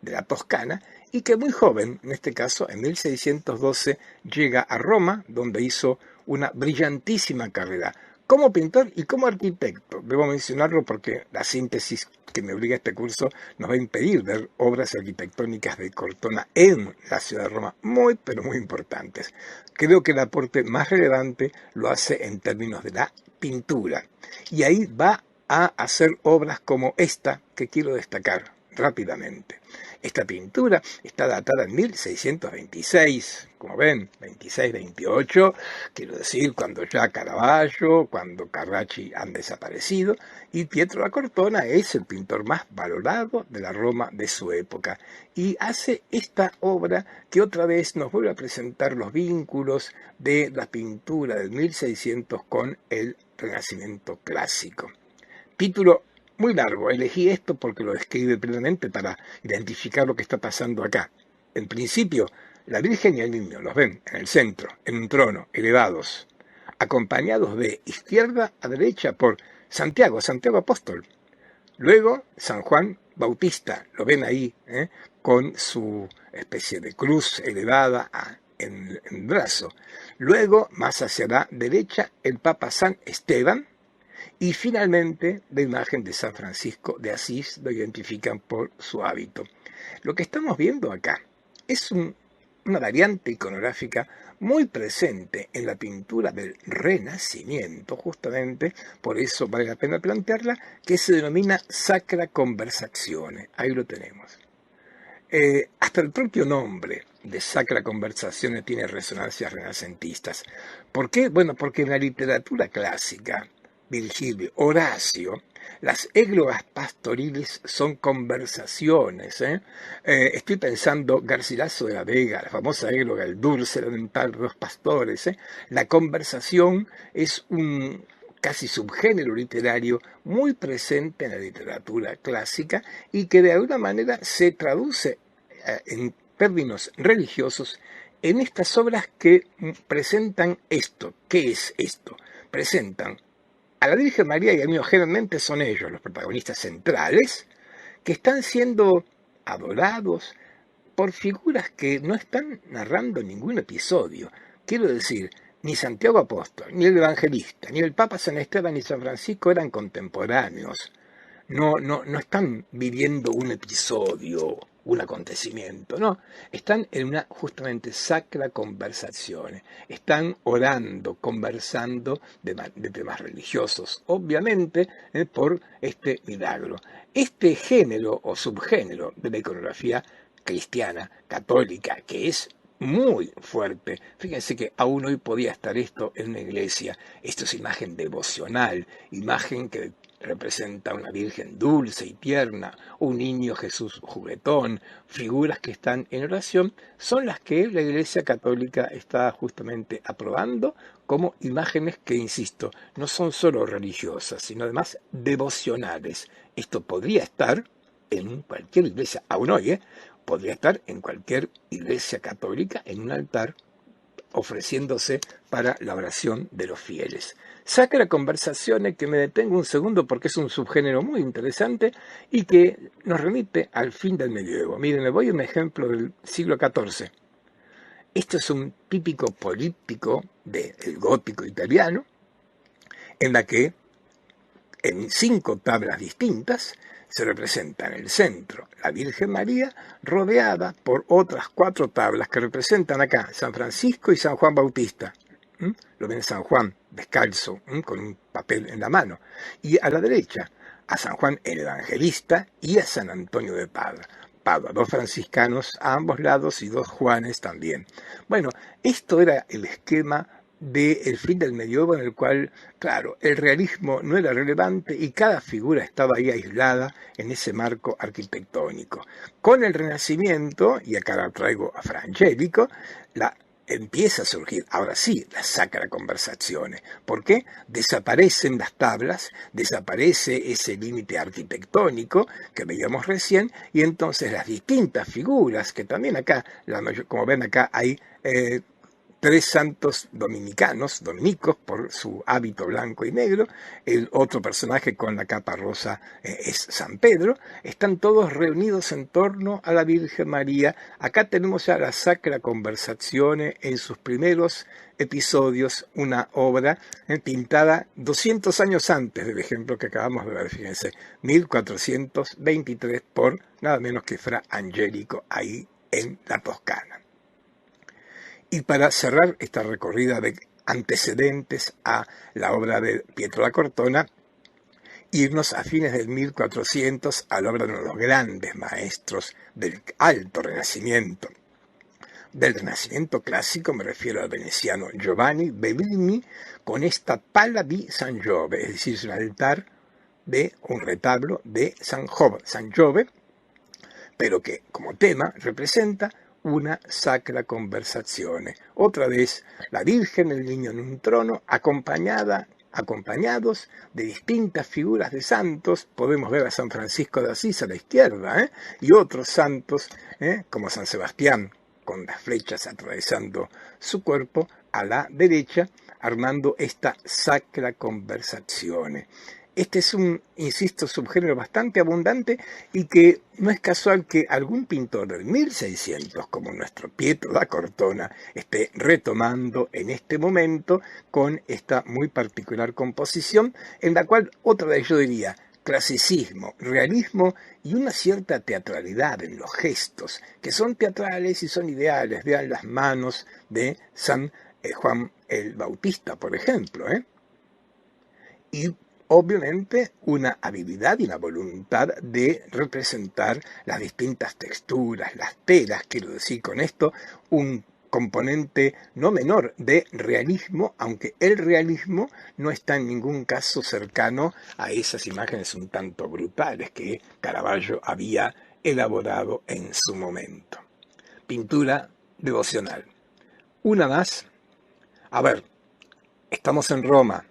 de la Toscana, y que muy joven, en este caso en 1612, llega a Roma, donde hizo una brillantísima carrera como pintor y como arquitecto. Debo mencionarlo porque la síntesis que me obliga a este curso nos va a impedir ver obras arquitectónicas de Cortona en la ciudad de Roma, muy pero muy importantes. Creo que el aporte más relevante lo hace en términos de la pintura, y ahí va a hacer obras como esta que quiero destacar rápidamente. Esta pintura está datada en 1626, como ven, 26-28, quiero decir, cuando ya Caravaggio, cuando Carracci han desaparecido, y Pietro da Cortona es el pintor más valorado de la Roma de su época, y hace esta obra que otra vez nos vuelve a presentar los vínculos de la pintura del 1600 con el Renacimiento clásico. Título muy largo, elegí esto porque lo describe plenamente para identificar lo que está pasando acá. En principio, la Virgen y el Niño los ven en el centro, en un trono, elevados, acompañados de izquierda a derecha por Santiago, Santiago Apóstol. Luego, San Juan Bautista, lo ven ahí, con su especie de cruz elevada en el brazo. Luego, más hacia la derecha, el Papa San Esteban, y finalmente, la imagen de San Francisco de Asís lo identifican por su hábito. Lo que estamos viendo acá es una variante iconográfica muy presente en la pintura del Renacimiento, justamente, por eso vale la pena plantearla, que se denomina Sacra Conversazione. Ahí lo tenemos. Hasta el propio nombre de Sacra Conversazione tiene resonancias renacentistas. ¿Por qué? Bueno, porque en la literatura clásica, Virgilio, Horacio, las églogas pastoriles son conversaciones. Estoy pensando Garcilaso de la Vega, la famosa égloga, el dulce lamentar de los pastores. La conversación es un casi subgénero literario muy presente en la literatura clásica y que de alguna manera se traduce en términos religiosos en estas obras que presentan esto. ¿Qué es esto? Presentan a la Virgen María y al Niño, generalmente son ellos los protagonistas centrales, que están siendo adorados por figuras que no están narrando ningún episodio. Quiero decir, ni Santiago Apóstol, ni el Evangelista, ni el Papa San Esteban, ni San Francisco eran contemporáneos. No están viviendo un episodio, un acontecimiento, no. Están en una justamente sacra conversazione. Están orando, conversando de temas religiosos, obviamente, por este milagro. Este género o subgénero de la iconografía cristiana, católica, que es muy fuerte. Fíjense que aún hoy podía estar esto en una iglesia. Esto es imagen devocional, imagen que representa una Virgen dulce y tierna, un niño Jesús juguetón, figuras que están en oración, son las que la Iglesia Católica está justamente aprobando como imágenes que, insisto, no son solo religiosas, sino además devocionales. Esto podría estar en cualquier iglesia, aún hoy, podría estar en cualquier iglesia católica en un altar ofreciéndose para la oración de los fieles. Sacra Conversazione, que me detengo un segundo porque es un subgénero muy interesante y que nos remite al fin del medioevo. Miren, le voy a un ejemplo del siglo XIV. Esto es un típico políptico del gótico italiano, en la que en 5 tablas distintas se representa en el centro la Virgen María, rodeada por otras 4 tablas que representan acá San Francisco y San Juan Bautista. Lo ven San Juan descalzo, con un papel en la mano. Y a la derecha, a San Juan el Evangelista y a San Antonio de Padua. 2 franciscanos a ambos lados y 2 Juanes también. Bueno, esto era el esquema del fin del medioevo, en el cual, claro, el realismo no era relevante y cada figura estaba ahí aislada en ese marco arquitectónico. Con el Renacimiento, y acá la traigo a Fra Angelico, empieza a surgir, ahora sí, la Sacra Conversazione. ¿Por qué? Desaparecen las tablas, desaparece ese límite arquitectónico que veíamos recién, y entonces las distintas figuras, que también acá, como ven acá, hay 3 santos dominicos, por su hábito blanco y negro. El otro personaje con la capa rosa es San Pedro. Están todos reunidos en torno a la Virgen María. Acá tenemos ya la Sacra Conversazione en sus primeros episodios, una obra pintada 200 años antes del ejemplo que acabamos de ver, fíjense, 1423, por nada menos que Fra Angelico, ahí en la Toscana. Y para cerrar esta recorrida de antecedentes a la obra de Pietro da Cortona, irnos a fines del 1400 a la obra de uno de los grandes maestros del Alto Renacimiento. Del Renacimiento clásico me refiero al veneciano Giovanni Bellini, con esta Pala di San Giove, es decir, un altar de un retablo de San Giove, pero que como tema representa una Sacra Conversazione. Otra vez, la Virgen, el Niño en un trono, acompañados de distintas figuras de santos. Podemos ver a San Francisco de Asís a la izquierda, y otros santos, como San Sebastián, con las flechas atravesando su cuerpo, a la derecha, armando esta Sacra Conversazione. Este es un, insisto, subgénero bastante abundante y que no es casual que algún pintor del 1600, como nuestro Pietro da Cortona, esté retomando en este momento con esta muy particular composición, en la cual otra vez yo diría clasicismo, realismo y una cierta teatralidad en los gestos, que son teatrales y son ideales. Vean las manos de San Juan el Bautista, por ejemplo, y obviamente una habilidad y una voluntad de representar las distintas texturas, las telas, quiero decir con esto, un componente no menor de realismo, aunque el realismo no está en ningún caso cercano a esas imágenes un tanto brutales que Caravaggio había elaborado en su momento. Pintura devocional. Una más. A ver, estamos en Roma.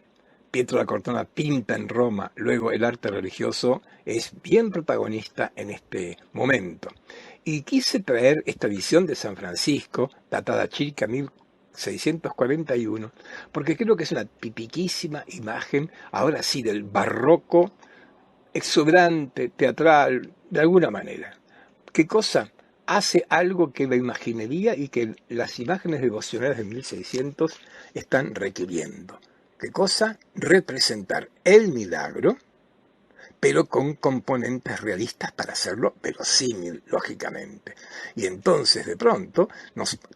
Pietro da Cortona pinta en Roma, luego el arte religioso es bien protagonista en este momento. Y quise traer esta visión de San Francisco, datada circa 1641, porque creo que es una tipiquísima imagen, ahora sí, del barroco exuberante, teatral, de alguna manera. ¿Qué cosa? Hace algo que la imaginería y que las imágenes devocionales de 1600 están requiriendo. ¿Qué cosa? Representar el milagro, pero con componentes realistas para hacerlo verosímil, lógicamente. Y entonces, de pronto,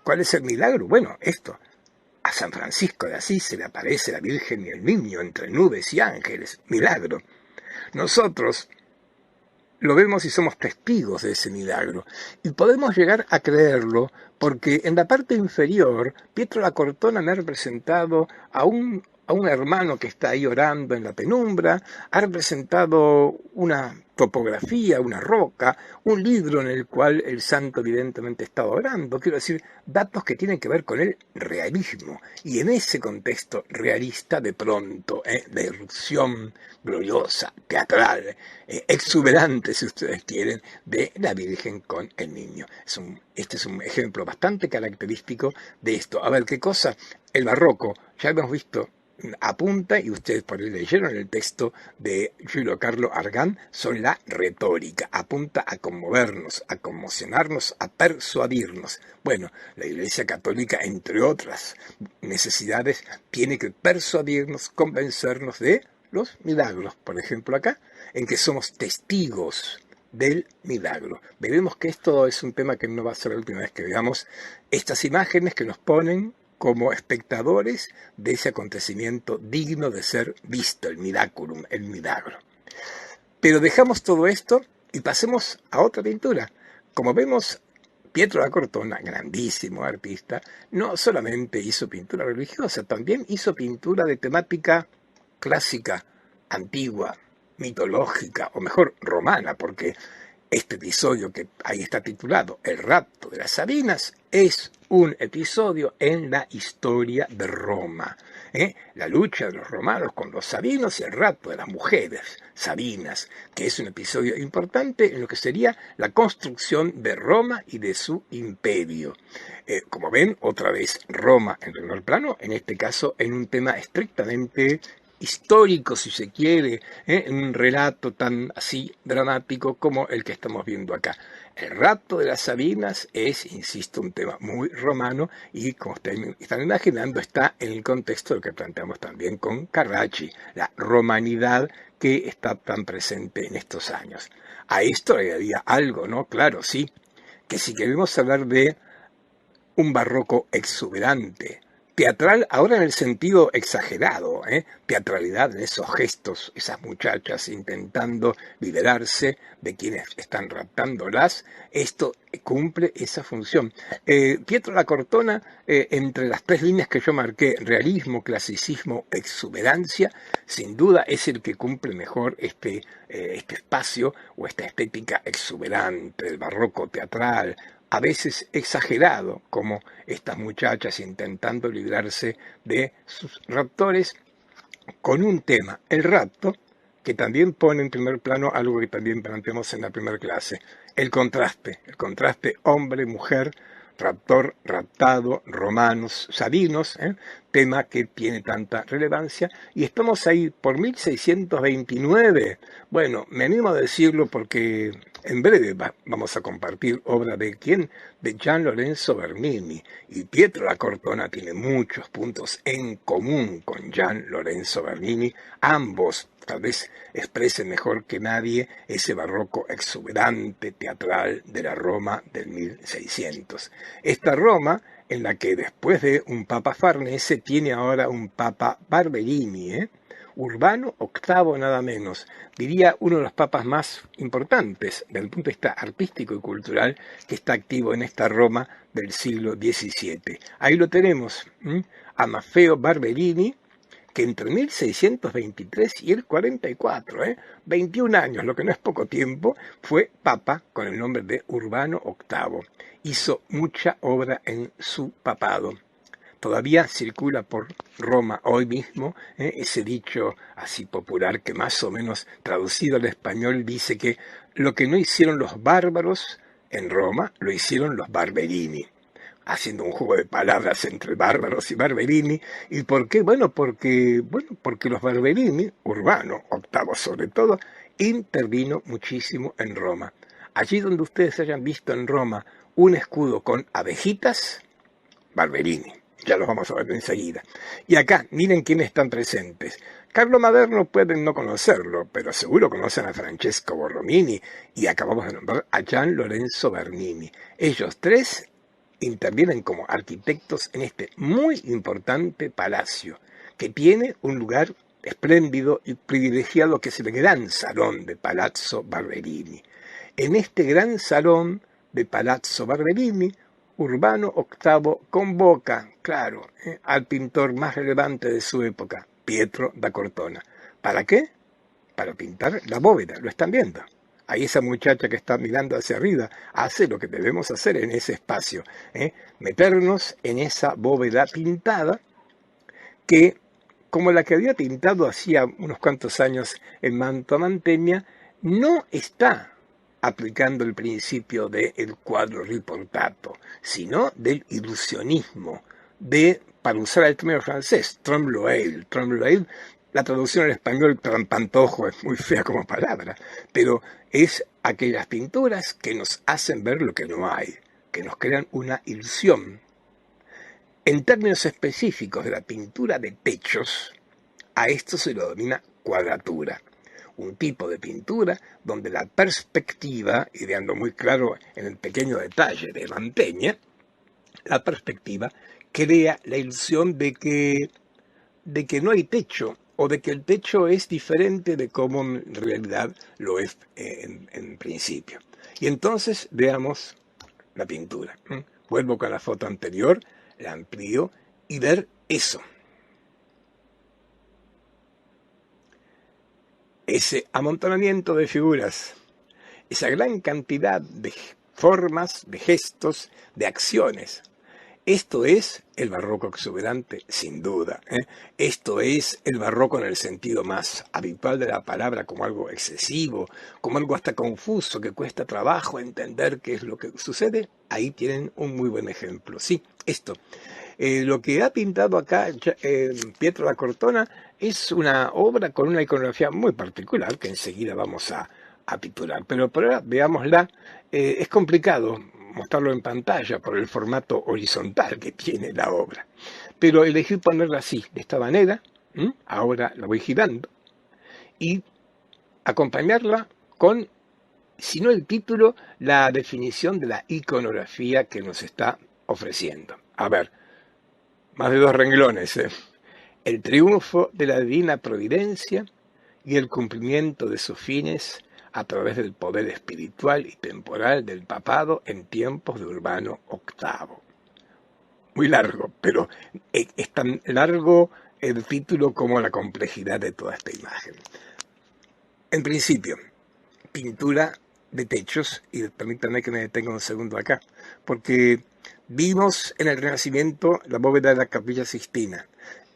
¿cuál es el milagro? Bueno, esto. A San Francisco de Asís se le aparece la Virgen y el Niño entre nubes y ángeles. Milagro. Nosotros lo vemos y somos testigos de ese milagro. Y podemos llegar a creerlo porque en la parte inferior, Pietro da Cortona me ha representado a a un hermano que está ahí orando en la penumbra, ha representado una topografía, una roca, un libro en el cual el santo evidentemente estaba orando, quiero decir, datos que tienen que ver con el realismo, y en ese contexto realista de pronto, la irrupción gloriosa, teatral, exuberante si ustedes quieren, de la Virgen con el niño. Este es un ejemplo bastante característico de esto. A ver, ¿qué cosa? El barroco, ya hemos visto, apunta, y ustedes por ahí leyeron el texto de Giulio Carlo Argan, son la retórica, apunta a conmovernos, a conmocionarnos, a persuadirnos. Bueno, la Iglesia Católica, entre otras necesidades, tiene que persuadirnos, convencernos de los milagros, por ejemplo acá, en que somos testigos del milagro. Veremos que esto es un tema que no va a ser la última vez que veamos estas imágenes que nos ponen como espectadores de ese acontecimiento digno de ser visto, el miraculum, el milagro. Pero dejamos todo esto y pasemos a otra pintura. Como vemos, Pietro da Cortona, grandísimo artista, no solamente hizo pintura religiosa, también hizo pintura de temática clásica, antigua, mitológica, o mejor, romana, porque este episodio que ahí está titulado El rapto de las Sabinas es un episodio en la historia de Roma. La lucha de los romanos con los sabinos y el rapto de las mujeres sabinas, que es un episodio importante en lo que sería la construcción de Roma y de su imperio. Como ven, otra vez Roma en primer plano, en este caso en un tema estrictamente histórico, si se quiere, en un relato tan así dramático como el que estamos viendo acá. El rapto de las Sabinas es, insisto, un tema muy romano y, como ustedes están imaginando, está en el contexto de lo que planteamos también con Carracci, la romanidad que está tan presente en estos años. A esto agregaría algo, ¿no? Claro, sí, que si queremos hablar de un barroco exuberante, teatral ahora en el sentido exagerado, teatralidad en esos gestos, esas muchachas intentando liberarse de quienes están raptándolas, esto cumple esa función. Pietro da Cortona, entre las tres líneas que yo marqué, realismo, clasicismo, exuberancia, sin duda es el que cumple mejor este espacio o esta estética exuberante del barroco teatral, a veces exagerado, como estas muchachas intentando librarse de sus raptores, con un tema, el rapto, que también pone en primer plano algo que también planteamos en la primera clase, el contraste hombre-mujer, raptor, raptado, romanos, sabinos, tema que tiene tanta relevancia, y estamos ahí por 1629. Bueno, me animo a decirlo porque en breve vamos a compartir obra de ¿quién? De Gian Lorenzo Bernini, y Pietro da Cortona tiene muchos puntos en común con Gian Lorenzo Bernini, ambos tal vez expresen mejor que nadie ese barroco exuberante teatral de la Roma del 1600. Esta Roma en la que después de un Papa Farnese tiene ahora un Papa Barberini, Urbano VIII nada menos, diría uno de los papas más importantes desde el punto de vista artístico y cultural que está activo en esta Roma del siglo XVII. Ahí lo tenemos, a Maffeo Barberini, que entre 1623 y el 44, 21 años, lo que no es poco tiempo, fue papa con el nombre de Urbano VIII. Hizo mucha obra en su papado. Todavía circula por Roma hoy mismo ese dicho así popular que más o menos traducido al español dice que lo que no hicieron los bárbaros en Roma, lo hicieron los Barberini, haciendo un juego de palabras entre bárbaros y Barberini. ¿Y por qué? Porque los Barberini, Urbano VIII sobre todo, intervino muchísimo en Roma. Allí donde ustedes hayan visto en Roma un escudo con abejitas, Barberini. Ya los vamos a ver enseguida. Y acá, miren quiénes están presentes. Carlo Maderno pueden no conocerlo, pero seguro conocen a Francesco Borromini y acabamos de nombrar a Gian Lorenzo Bernini. Ellos tres intervienen como arquitectos en este muy importante palacio, que tiene un lugar espléndido y privilegiado que es el gran salón de Palazzo Barberini. En este gran salón de Palazzo Barberini, Urbano VIII convoca, claro, al pintor más relevante de su época, Pietro da Cortona. ¿Para qué? Para pintar la bóveda, lo están viendo. Ahí esa muchacha que está mirando hacia arriba hace lo que debemos hacer en ese espacio, meternos en esa bóveda pintada que, como la que había pintado hacía unos cuantos años en Mantua Mantegna, no está aplicando el principio del cuadro riportato, sino del ilusionismo, para usar el término francés, trompe-l'œil. Trompe-l'œil, la traducción en español, trampantojo, es muy fea como palabra, pero es aquellas pinturas que nos hacen ver lo que no hay, que nos crean una ilusión. En términos específicos de la pintura de techos, a esto se lo denomina cuadratura, un tipo de pintura donde la perspectiva, ideando muy claro en el pequeño detalle de Mantegna, la perspectiva crea la ilusión de que no hay techo, o de que el techo es diferente de cómo en realidad lo es en principio. Y entonces veamos la pintura. Vuelvo con la foto anterior, la amplío y ver eso. Ese amontonamiento de figuras, esa gran cantidad de formas, de gestos, de acciones. Esto es el barroco exuberante, sin duda. Esto es el barroco en el sentido más habitual de la palabra, como algo excesivo, como algo hasta confuso, que cuesta trabajo entender qué es lo que sucede. Ahí tienen un muy buen ejemplo. Sí, esto. Lo que ha pintado acá Pietro da Cortona es una obra con una iconografía muy particular, que enseguida vamos a titular. Pero por ahora veámosla. Es complicado mostrarlo en pantalla por el formato horizontal que tiene la obra. Pero elegí ponerla así, de esta manera. Ahora la voy girando. Y acompañarla con, si no el título, la definición de la iconografía que nos está ofreciendo. A ver, más de 2 renglones. El triunfo de la divina providencia y el cumplimiento de sus fines a través del poder espiritual y temporal del papado en tiempos de Urbano VIII. Muy largo, pero es tan largo el título como la complejidad de toda esta imagen. En principio, pintura de techos, y permítanme que me detenga un segundo acá, porque vimos en el Renacimiento la bóveda de la Capilla Sixtina.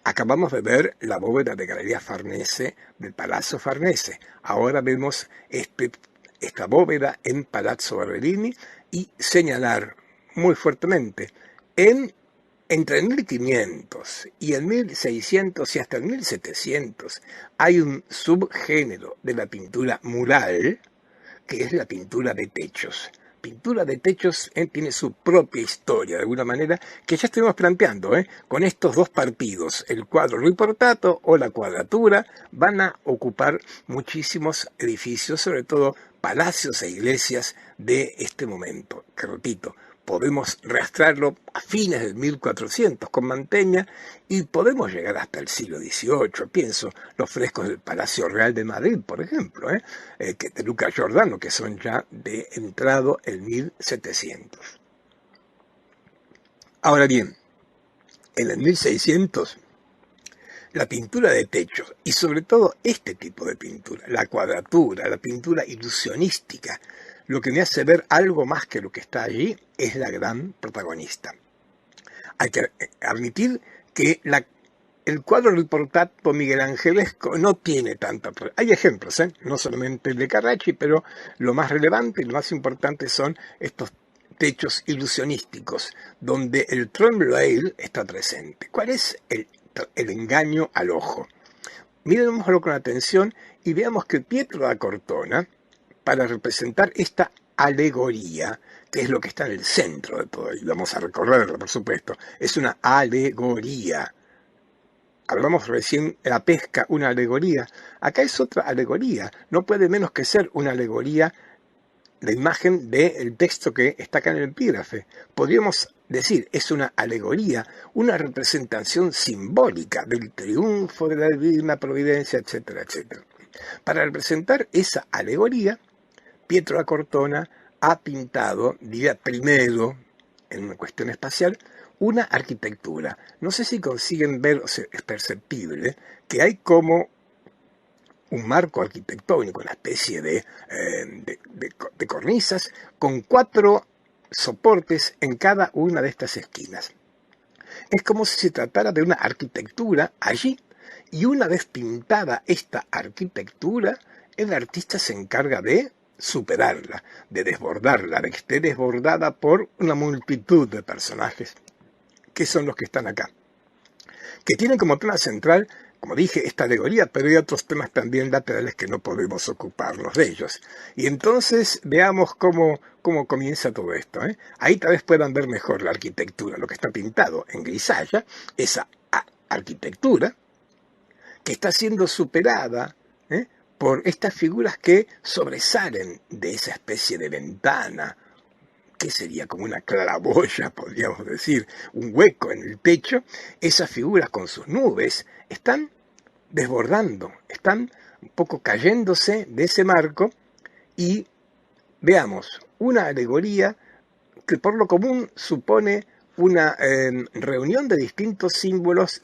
Acabamos de ver la bóveda de Galería Farnese del Palazzo Farnese. Ahora vemos esta bóveda en Palazzo Barberini y señalar muy fuertemente entre el 1500 y el 1600 y hasta el 1700 hay un subgénero de la pintura mural que es la pintura de techos. Pintura de techos tiene su propia historia, de alguna manera, que ya estuvimos planteando, con estos dos partidos, el cuadro riportato o la cuadratura, van a ocupar muchísimos edificios, sobre todo palacios e iglesias de este momento, que repito, podemos rastrearlo a fines del 1400 con Mantegna y podemos llegar hasta el siglo XVIII. Pienso los frescos del Palacio Real de Madrid, por ejemplo, que de Luca Giordano, que son ya de entrado el 1700. Ahora bien, en el 1600, la pintura de techos, y sobre todo este tipo de pintura, la cuadratura, la pintura ilusionística, lo que me hace ver algo más que lo que está allí es la gran protagonista. Hay que admitir que el cuadro riportato miguelangelesco no tiene tanta... Hay ejemplos, no solamente el de Carracci, pero lo más relevante y lo más importante son estos techos ilusionísticos, donde el trompe-l'œil está presente. ¿Cuál es el engaño al ojo? Mirémoslo con atención y veamos que Pietro da Cortona, para representar esta alegoría, que es lo que está en el centro de todo, y vamos a recorrerlo, por supuesto, es una alegoría. Hablamos recién de la pesca, una alegoría. Acá es otra alegoría, no puede menos que ser una alegoría la imagen del texto que está acá en el epígrafe. Podríamos decir, es una alegoría, una representación simbólica del triunfo de la divina providencia, etcétera, etcétera. Para representar esa alegoría, Pietro da Cortona ha pintado, diría primero, en una cuestión espacial, una arquitectura. No sé si consiguen ver, o sea, es perceptible, que hay como un marco arquitectónico, una especie de cornisas con 4 soportes en cada una de estas esquinas. Es como si se tratara de una arquitectura allí, y una vez pintada esta arquitectura, el artista se encarga de superarla, de desbordarla, de que esté desbordada por una multitud de personajes, que son los que están acá, que tienen como tema central, como dije, esta alegoría, pero hay otros temas también laterales que no podemos ocuparnos de ellos. Y entonces veamos cómo comienza todo esto, ¿eh? Ahí tal vez puedan ver mejor la arquitectura, lo que está pintado en grisalla, esa arquitectura que está siendo superada, ¿eh?, por estas figuras que sobresalen de esa especie de ventana, que sería como una claraboya, podríamos decir, un hueco en el techo. Esas figuras con sus nubes están desbordando, están un poco cayéndose de ese marco, y veamos una alegoría que por lo común supone una reunión de distintos símbolos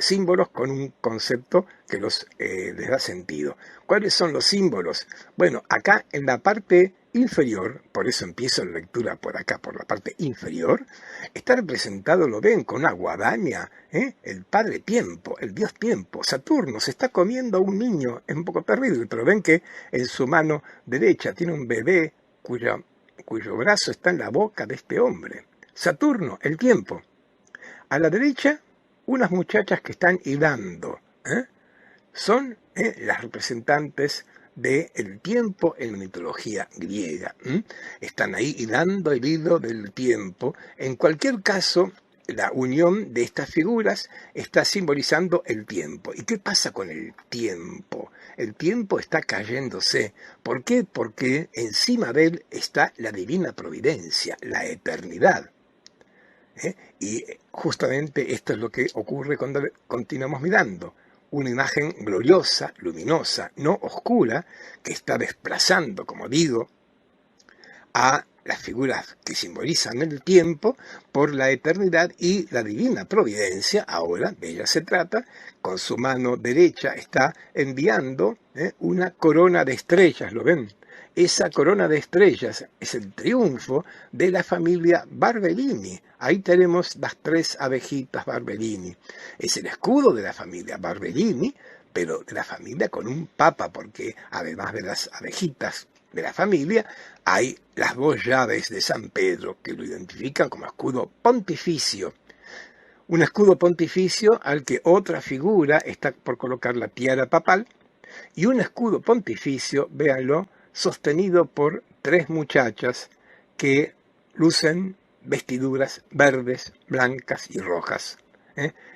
con un concepto que les da sentido. ¿Cuáles son los símbolos? Bueno, acá en la parte inferior, por eso empiezo la lectura por acá, por la parte inferior, está representado, lo ven, con una guadaña, el padre tiempo, el dios tiempo. Saturno se está comiendo a un niño, es un poco terrible, pero ven que en su mano derecha tiene un bebé cuyo brazo está en la boca de este hombre. Saturno, el tiempo. A la derecha, unas muchachas que están hilando. Son las representantes del tiempo en la mitología griega. Están ahí hilando el hilo del tiempo. En cualquier caso, la unión de estas figuras está simbolizando el tiempo. ¿Y qué pasa con el tiempo? El tiempo está cayéndose. ¿Por qué? Porque encima de él está la divina providencia, la eternidad. Y justamente esto es lo que ocurre cuando continuamos mirando. Una imagen gloriosa, luminosa, no oscura, que está desplazando, como digo, a las figuras que simbolizan el tiempo por la eternidad, y la divina providencia, ahora de ella se trata, con su mano derecha está enviando una corona de estrellas, ¿lo ven? Esa corona de estrellas es el triunfo de la familia Barberini. Ahí tenemos las 3 abejitas Barberini. Es el escudo de la familia Barberini, pero de la familia con un papa, porque además de las abejitas de la familia, hay las 2 llaves de San Pedro, que lo identifican como escudo pontificio. Un escudo pontificio al que otra figura está por colocar la tiara papal, y un escudo pontificio, véanlo, sostenido por 3 muchachas que lucen vestiduras verdes, blancas y rojas.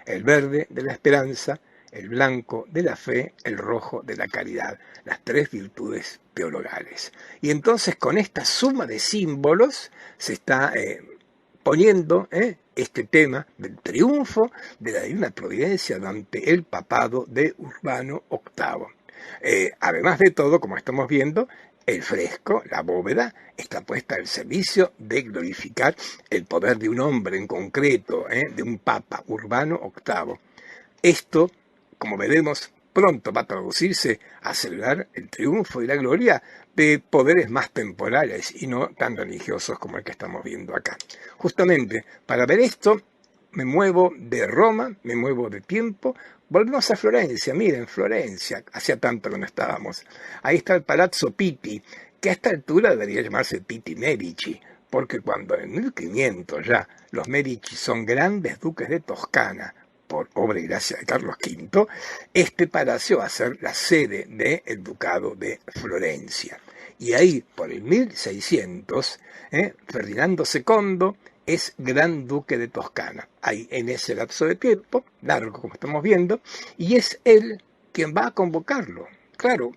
El verde de la esperanza, el blanco de la fe, el rojo de la caridad, las 3 virtudes teologales. Y entonces con esta suma de símbolos se está poniendo este tema del triunfo de la divina providencia ante el papado de Urbano VIII. Además de todo, como estamos viendo, el fresco, la bóveda, está puesta al servicio de glorificar el poder de un hombre en concreto, de un papa, Urbano VIII. Esto, como veremos, pronto va a traducirse a celebrar el triunfo y la gloria de poderes más temporales y no tan religiosos como el que estamos viendo acá. Justamente, para ver esto, me muevo de Roma, me muevo de tiempo, volvemos a Florencia. Miren, Florencia, hacía tanto que no estábamos. Ahí está el Palazzo Pitti, que a esta altura debería llamarse Pitti Medici, porque cuando en 1500 ya los Medici son grandes duques de Toscana, por obra y gracia de Carlos V, este palacio va a ser la sede del ducado de Florencia. Y ahí, por el 1600, Ferdinando II es gran duque de Toscana. Ahí, en ese lapso de tiempo, largo como estamos viendo, y es él quien va a convocarlo. Claro,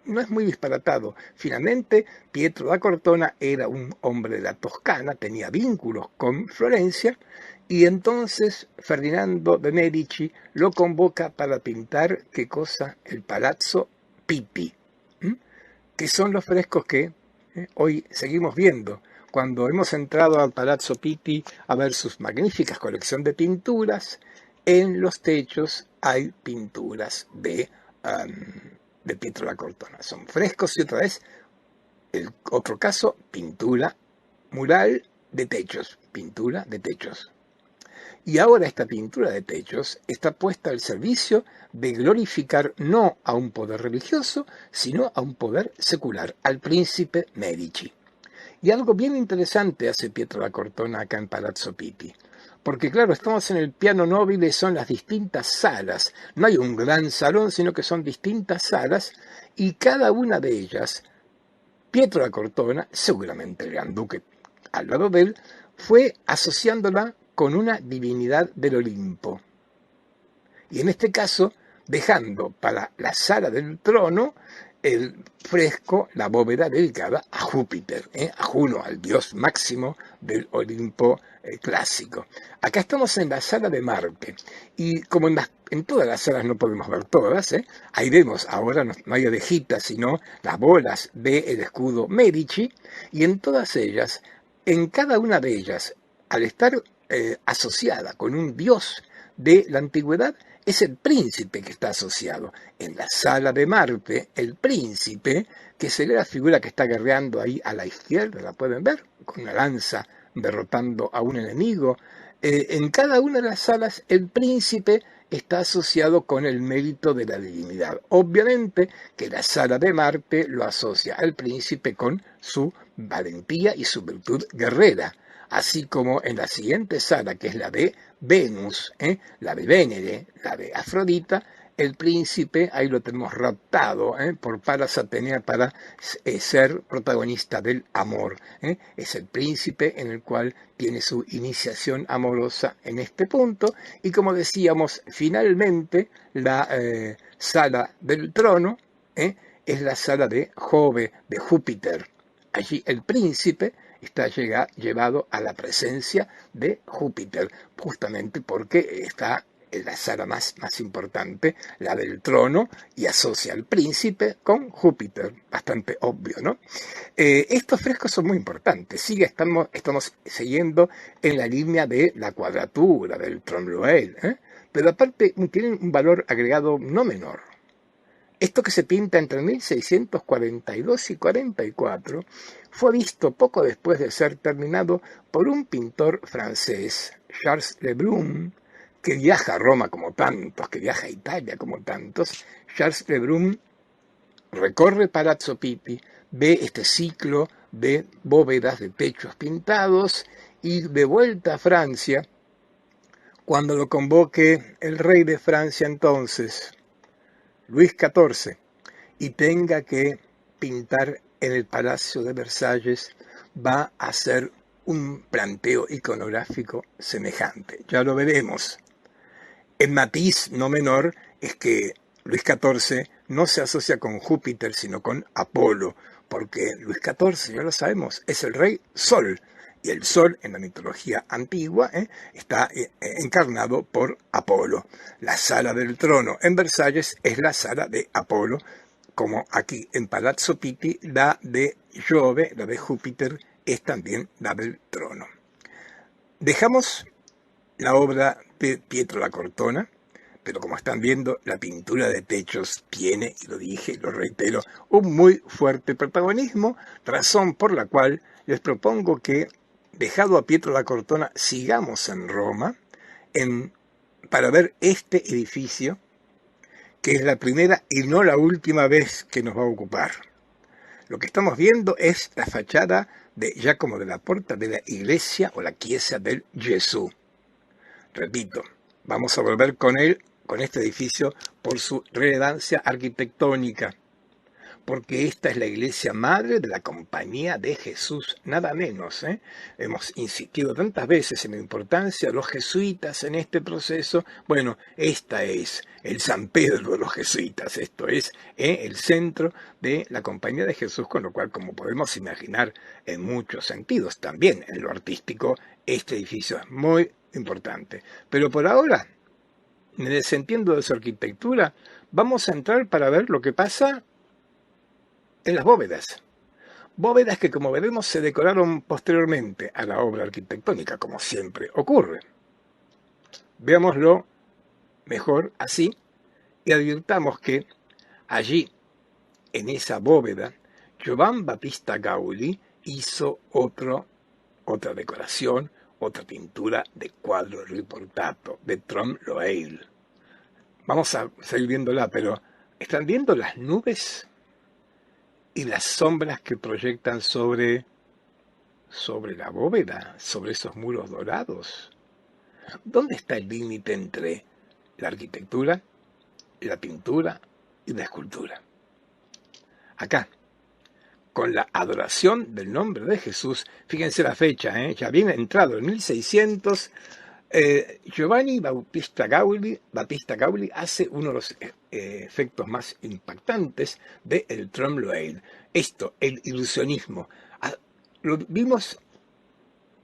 no es muy disparatado. Finalmente, Pietro da Cortona era un hombre de la Toscana, tenía vínculos con Florencia, y entonces Ferdinando de Medici lo convoca para pintar, ¿qué cosa? El Palazzo Pitti, que son los frescos que hoy seguimos viendo, cuando hemos entrado al Palazzo Pitti a ver sus magníficas colección de pinturas, en los techos hay pinturas de Pietro da Cortona. Son frescos y otra vez, el otro caso, pintura mural de techos, pintura de techos. Y ahora esta pintura de techos está puesta al servicio de glorificar no a un poder religioso, sino a un poder secular, al príncipe Medici. Y algo bien interesante hace Pietro da Cortona acá en Palazzo Pitti. Porque claro, estamos en el piano nobile, son las distintas salas. No hay un gran salón, sino que son distintas salas, y cada una de ellas, Pietro da Cortona, seguramente el gran duque al lado de él, fue asociándola con una divinidad del Olimpo. Y en este caso, dejando para la sala del trono el fresco, la bóveda dedicada a Júpiter, a Juno, al dios máximo del Olimpo clásico. Acá estamos en la sala de Marte, y como en todas las salas no podemos ver todas, ahí vemos ahora no hay orejitas, sino las bolas del escudo Medici, y en todas ellas, en cada una de ellas, al estar asociada con un dios de la antigüedad, es el príncipe que está asociado. En la sala de Marte, el príncipe, que sería la figura que está guerreando ahí a la izquierda, la pueden ver, con una lanza derrotando a un enemigo. En cada una de las salas, el príncipe está asociado con el mérito de la divinidad. Obviamente que la sala de Marte lo asocia al príncipe con su valentía y su virtud guerrera. Así como en la siguiente sala, que es la de Venus, la de Venere, la de Afrodita, el príncipe, ahí lo tenemos raptado por Palas Atenea para ser protagonista del amor. Es el príncipe en el cual tiene su iniciación amorosa en este punto, y como decíamos, finalmente la sala del trono es la sala de Jove, de Júpiter. Allí el príncipe está llevado a la presencia de Júpiter, justamente porque está en la sala más importante, la del trono, y asocia al príncipe con Júpiter, bastante obvio, ¿no? Estos frescos son muy importantes, estamos siguiendo en la línea de la cuadratura, del Tromloel, pero aparte tienen un valor agregado no menor. Esto que se pinta entre 1642 y 44 fue visto poco después de ser terminado por un pintor francés, Charles Le Brun, que viaja a Roma como tantos, que viaja a Italia como tantos. Charles Le Brun recorre Palazzo Pitti, ve este ciclo de bóvedas de techos pintados, y de vuelta a Francia, cuando lo convoque el rey de Francia entonces, Luis XIV, y tenga que pintar en el Palacio de Versalles, va a hacer un planteo iconográfico semejante. Ya lo veremos. El matiz no menor es que Luis XIV no se asocia con Júpiter, sino con Apolo, porque Luis XIV, ya lo sabemos, es el rey Sol, y el Sol en la mitología antigua está encarnado por Apolo. La sala del trono en Versalles es la sala de Apolo, como aquí en Palazzo Pitti la de Jove, la de Júpiter, es también la del trono. Dejamos la obra de Pietro da Cortona, pero como están viendo, la pintura de techos tiene, y lo dije y lo reitero, un muy fuerte protagonismo, razón por la cual les propongo que, dejado a Pietro da Cortona, sigamos en Roma para ver este edificio, que es la primera y no la última vez que nos va a ocupar. Lo que estamos viendo es la fachada de Giacomo della Porta de la iglesia o la Chiesa del Gesù. Repito, vamos a volver con este edificio por su relevancia arquitectónica, porque esta es la iglesia madre de la Compañía de Jesús, nada menos. Hemos insistido tantas veces en la importancia de los jesuitas en este proceso. Bueno, esta es el San Pedro de los jesuitas, esto es el centro de la Compañía de Jesús, con lo cual, como podemos imaginar, en muchos sentidos, también en lo artístico, este edificio es muy importante. Pero por ahora, en el desentiendo de su arquitectura, vamos a entrar para ver lo que pasa en las bóvedas. Bóvedas que, como veremos, se decoraron posteriormente a la obra arquitectónica, como siempre ocurre. Veámoslo mejor así y advirtamos que allí, en esa bóveda, Giovan Battista Gaudí hizo otra decoración, otra pintura de cuadro riportato, de Trom Loeil. Vamos a seguir viéndola, pero ¿están viendo las nubes y las sombras que proyectan sobre la bóveda, sobre esos muros dorados? ¿Dónde está el límite entre la arquitectura, la pintura y la escultura? Acá, con la adoración del nombre de Jesús, fíjense la fecha, ya viene entrado en 1600, Giovanni Battista Gaudí hace uno de los efectos más impactantes de el Trom Loeil. Esto, el ilusionismo. Lo vimos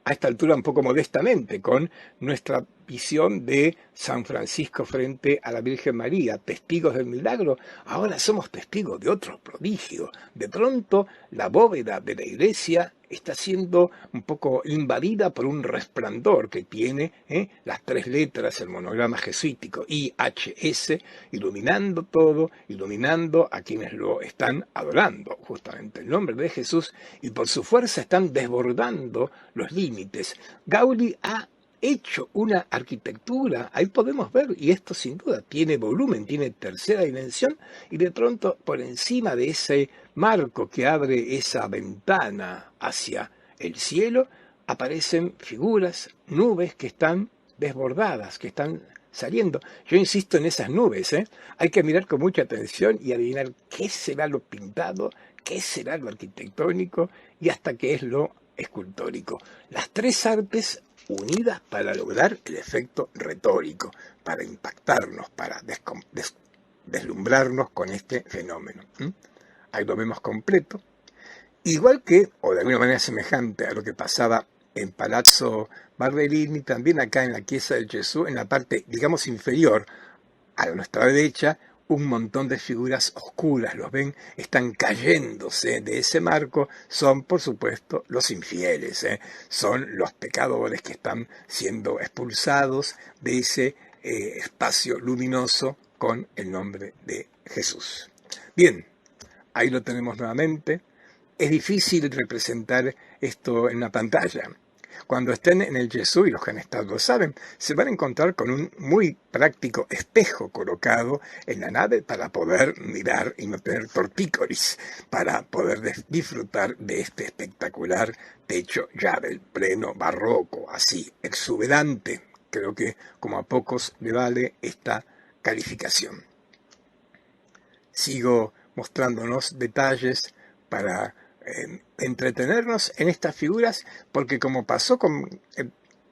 a esta altura un poco modestamente, con nuestra visión de San Francisco frente a la Virgen María, testigos del milagro. Ahora somos testigos de otro prodigio. De pronto, la bóveda de la iglesia está siendo un poco invadida por un resplandor que tiene las tres letras, el monograma jesuítico, IHS, iluminando todo, iluminando a quienes lo están adorando, justamente el nombre de Jesús, y por su fuerza están desbordando los límites. Gaudí ha hecho una arquitectura, ahí podemos ver, y esto sin duda tiene volumen, tiene tercera dimensión, y de pronto por encima de ese marco que abre esa ventana hacia el cielo, aparecen figuras, nubes que están desbordadas, que están saliendo. Yo insisto en esas nubes, hay que mirar con mucha atención y adivinar qué será lo pintado, qué será lo arquitectónico y hasta qué es lo escultórico. Las tres artes unidas para lograr el efecto retórico, para impactarnos, para deslumbrarnos con este fenómeno. Ahí lo vemos completo. Igual que, o de alguna manera semejante a lo que pasaba en Palazzo Barberini, también acá en la Chiesa del Gesù, en la parte, digamos, inferior, a nuestra derecha, un montón de figuras oscuras, los ven, están cayéndose de ese marco, son por supuesto los infieles, son los pecadores que están siendo expulsados de ese espacio luminoso con el nombre de Jesús. Bien, ahí lo tenemos nuevamente. Es difícil representar esto en la pantalla. Cuando estén en el Gesù, y los que han estado lo saben, se van a encontrar con un muy práctico espejo colocado en la nave para poder mirar y no tener tortícolis, para poder disfrutar de este espectacular techo ya del pleno barroco, así, exuberante. Creo que como a pocos le vale esta calificación. Sigo mostrándonos detalles para entretenernos en estas figuras, porque como pasó con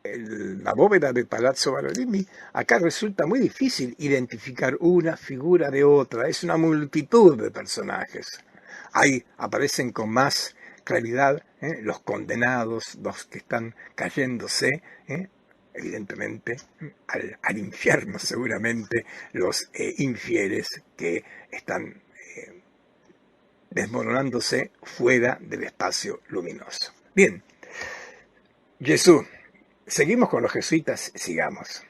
la bóveda de Palazzo Barberini, acá resulta muy difícil identificar una figura de otra, es una multitud de personajes. Ahí aparecen con más claridad los condenados, los que están cayéndose, evidentemente al infierno seguramente, los infieles que están desmoronándose fuera del espacio luminoso. Bien, Gesù. Seguimos con los jesuitas, sigamos.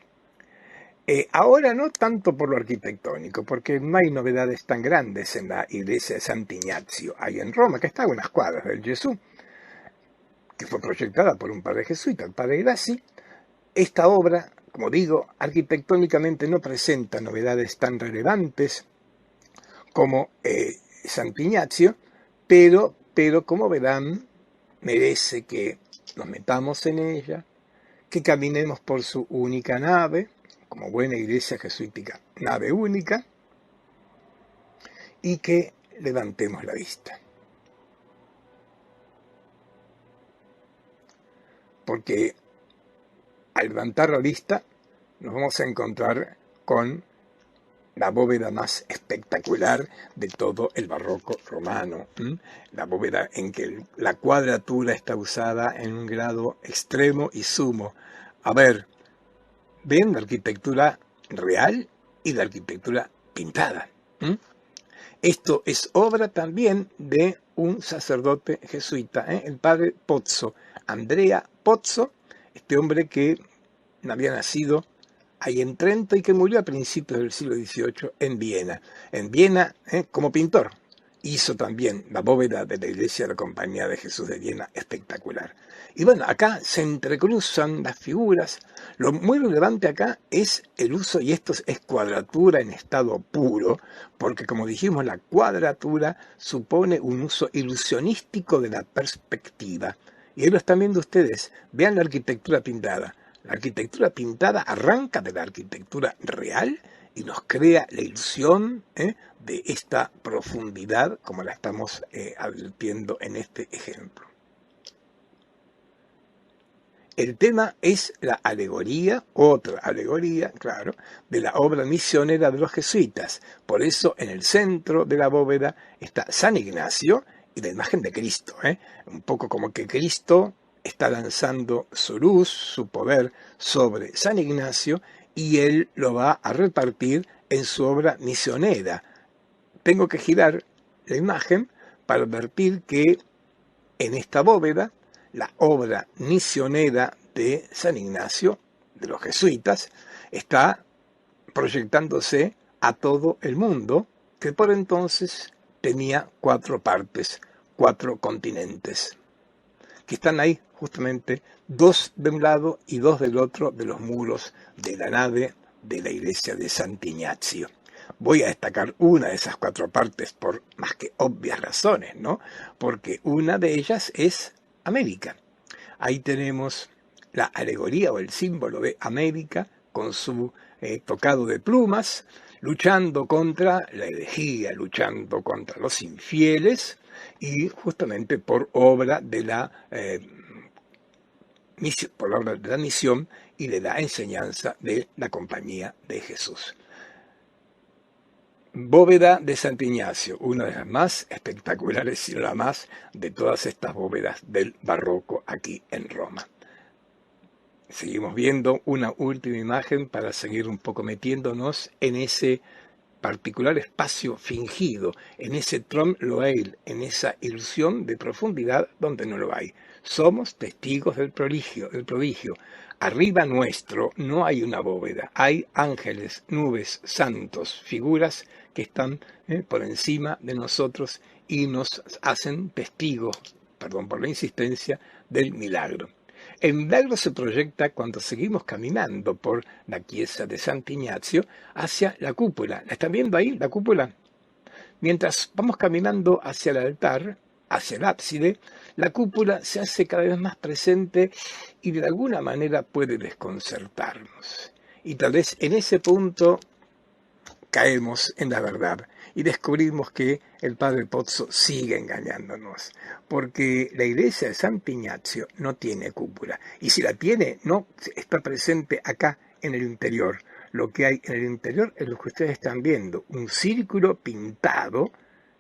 Ahora no tanto por lo arquitectónico, porque no hay novedades tan grandes en la iglesia de Sant'Ignazio, ahí en Roma, que está a unas cuadras del Gesù, que fue proyectada por un padre jesuita, el padre Grassi. Esta obra, como digo, arquitectónicamente no presenta novedades tan relevantes como Sant'Ignazio, pero como verán, merece que nos metamos en ella, que caminemos por su única nave, como buena iglesia jesuítica, nave única, y que levantemos la vista. Porque al levantar la vista nos vamos a encontrar con la bóveda más espectacular de todo el barroco romano, la bóveda en que la cuadratura está usada en un grado extremo y sumo. A ver, ven la arquitectura real y la arquitectura pintada. Esto es obra también de un sacerdote jesuita, el padre Pozzo, Andrea Pozzo, este hombre que había nacido ahí en Trento y que murió a principios del siglo XVIII en Viena. En Viena, como pintor, hizo también la bóveda de la iglesia de la Compañía de Jesús de Viena, espectacular. Y bueno, acá se entrecruzan las figuras. Lo muy relevante acá es el uso, y esto es cuadratura en estado puro, porque como dijimos, la cuadratura supone un uso ilusionístico de la perspectiva. Y ahí lo están viendo ustedes. Vean la arquitectura pintada. La arquitectura pintada arranca de la arquitectura real y nos crea la ilusión de esta profundidad, como la estamos advirtiendo en este ejemplo. El tema es la alegoría, otra alegoría, claro, de la obra misionera de los jesuitas. Por eso en el centro de la bóveda está San Ignacio y la imagen de Cristo. Un poco como que Cristo está lanzando su luz, su poder sobre San Ignacio y él lo va a repartir en su obra misionera. Tengo que girar la imagen para advertir que en esta bóveda la obra misionera de San Ignacio, de los jesuitas, está proyectándose a todo el mundo, que por entonces tenía 4 partes, 4 continentes, que están ahí justamente 2 de un lado y 2 del otro de los muros de la nave de la iglesia de Sant'Ignazio. Voy a destacar una de esas 4 partes por más que obvias razones, ¿no? Porque una de ellas es América. Ahí tenemos la alegoría o el símbolo de América con su tocado de plumas, luchando contra la herejía, luchando contra los infieles y justamente por obra de la misión y de la enseñanza de la Compañía de Jesús. Bóveda de Sant'Ignazio, una de las más espectaculares, si no la más, de todas estas bóvedas del barroco aquí en Roma. Seguimos viendo una última imagen para seguir un poco metiéndonos en ese particular espacio fingido, en ese Trompe-l'œil, en esa ilusión de profundidad donde no lo hay. Somos testigos del prodigio. Arriba nuestro no hay una bóveda, hay ángeles, nubes, santos, figuras que están por encima de nosotros y nos hacen testigos, perdón por la insistencia, del milagro. El milagro se proyecta cuando seguimos caminando por la chiesa de Sant'Ignazio hacia la cúpula. ¿La están viendo ahí, la cúpula? Mientras vamos caminando hacia el altar, hacia el ábside, la cúpula se hace cada vez más presente y de alguna manera puede desconcertarnos. Y tal vez en ese punto caemos en la verdad y descubrimos que el padre Pozzo sigue engañándonos, porque la iglesia de Sant'Ignazio no tiene cúpula, y si la tiene, no está presente acá en el interior. Lo que hay en el interior es lo que ustedes están viendo, un círculo pintado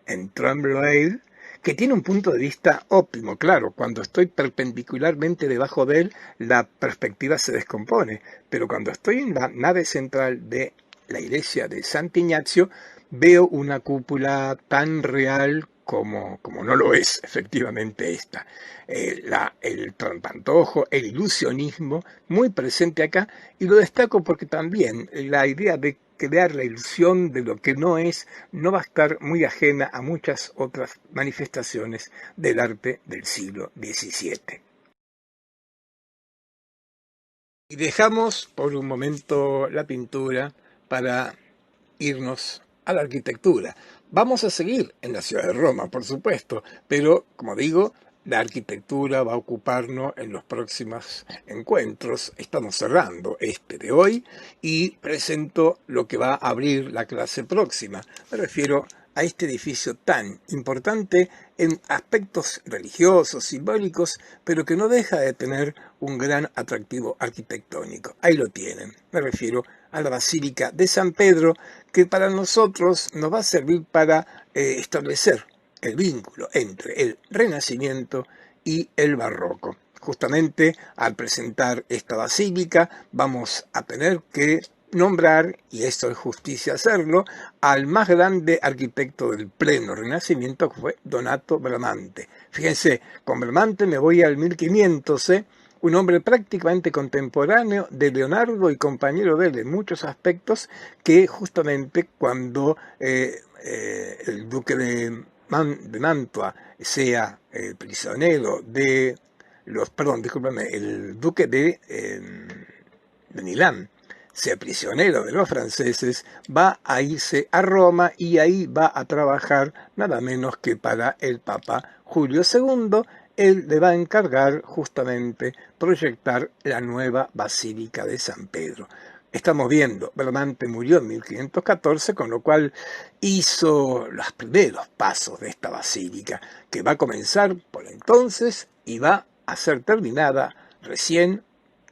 en Trompe-l'œil, que tiene un punto de vista óptimo. Claro, cuando estoy perpendicularmente debajo de él, la perspectiva se descompone, pero cuando estoy en la nave central de la iglesia de Sant'Ignazio, veo una cúpula tan real como no lo es efectivamente esta. El trampantojo, el ilusionismo, muy presente acá, y lo destaco porque también la idea de crear la ilusión de lo que no es, no va a estar muy ajena a muchas otras manifestaciones del arte del siglo XVII. Y dejamos por un momento la pintura para irnos a la arquitectura. Vamos a seguir en la ciudad de Roma, por supuesto, pero, como digo, la arquitectura va a ocuparnos en los próximos encuentros. Estamos cerrando este de hoy y presento lo que va a abrir la clase próxima. Me refiero a este edificio tan importante en aspectos religiosos, simbólicos, pero que no deja de tener un gran atractivo arquitectónico. Ahí lo tienen. Me refiero a la Basílica de San Pedro, que para nosotros nos va a servir para establecer el vínculo entre el Renacimiento y el Barroco. Justamente al presentar esta basílica vamos a tener que nombrar, y esto es justicia hacerlo, al más grande arquitecto del pleno Renacimiento, que fue Donato Bramante. Fíjense, con Bramante me voy al 1500, un hombre prácticamente contemporáneo de Leonardo y compañero de él en muchos aspectos, que justamente cuando el duque de Mantua sea prisionero de el duque de Milán sea prisionero de los franceses, va a irse a Roma y ahí va a trabajar nada menos que para el Papa Julio II. Él le va a encargar justamente proyectar la nueva Basílica de San Pedro. Estamos viendo, Bramante murió en 1514, con lo cual hizo los primeros pasos de esta basílica, que va a comenzar por entonces y va a ser terminada recién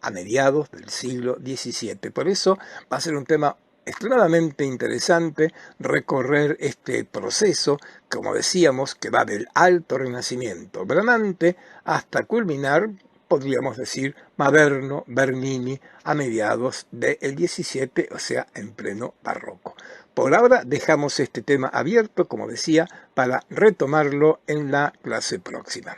a mediados del siglo XVII. Por eso va a ser un tema extremadamente interesante recorrer este proceso, como decíamos, que va del Alto Renacimiento Bramante hasta culminar, podríamos decir, Maderno, Bernini, a mediados del XVII, o sea, en pleno barroco. Por ahora dejamos este tema abierto, como decía, para retomarlo en la clase próxima.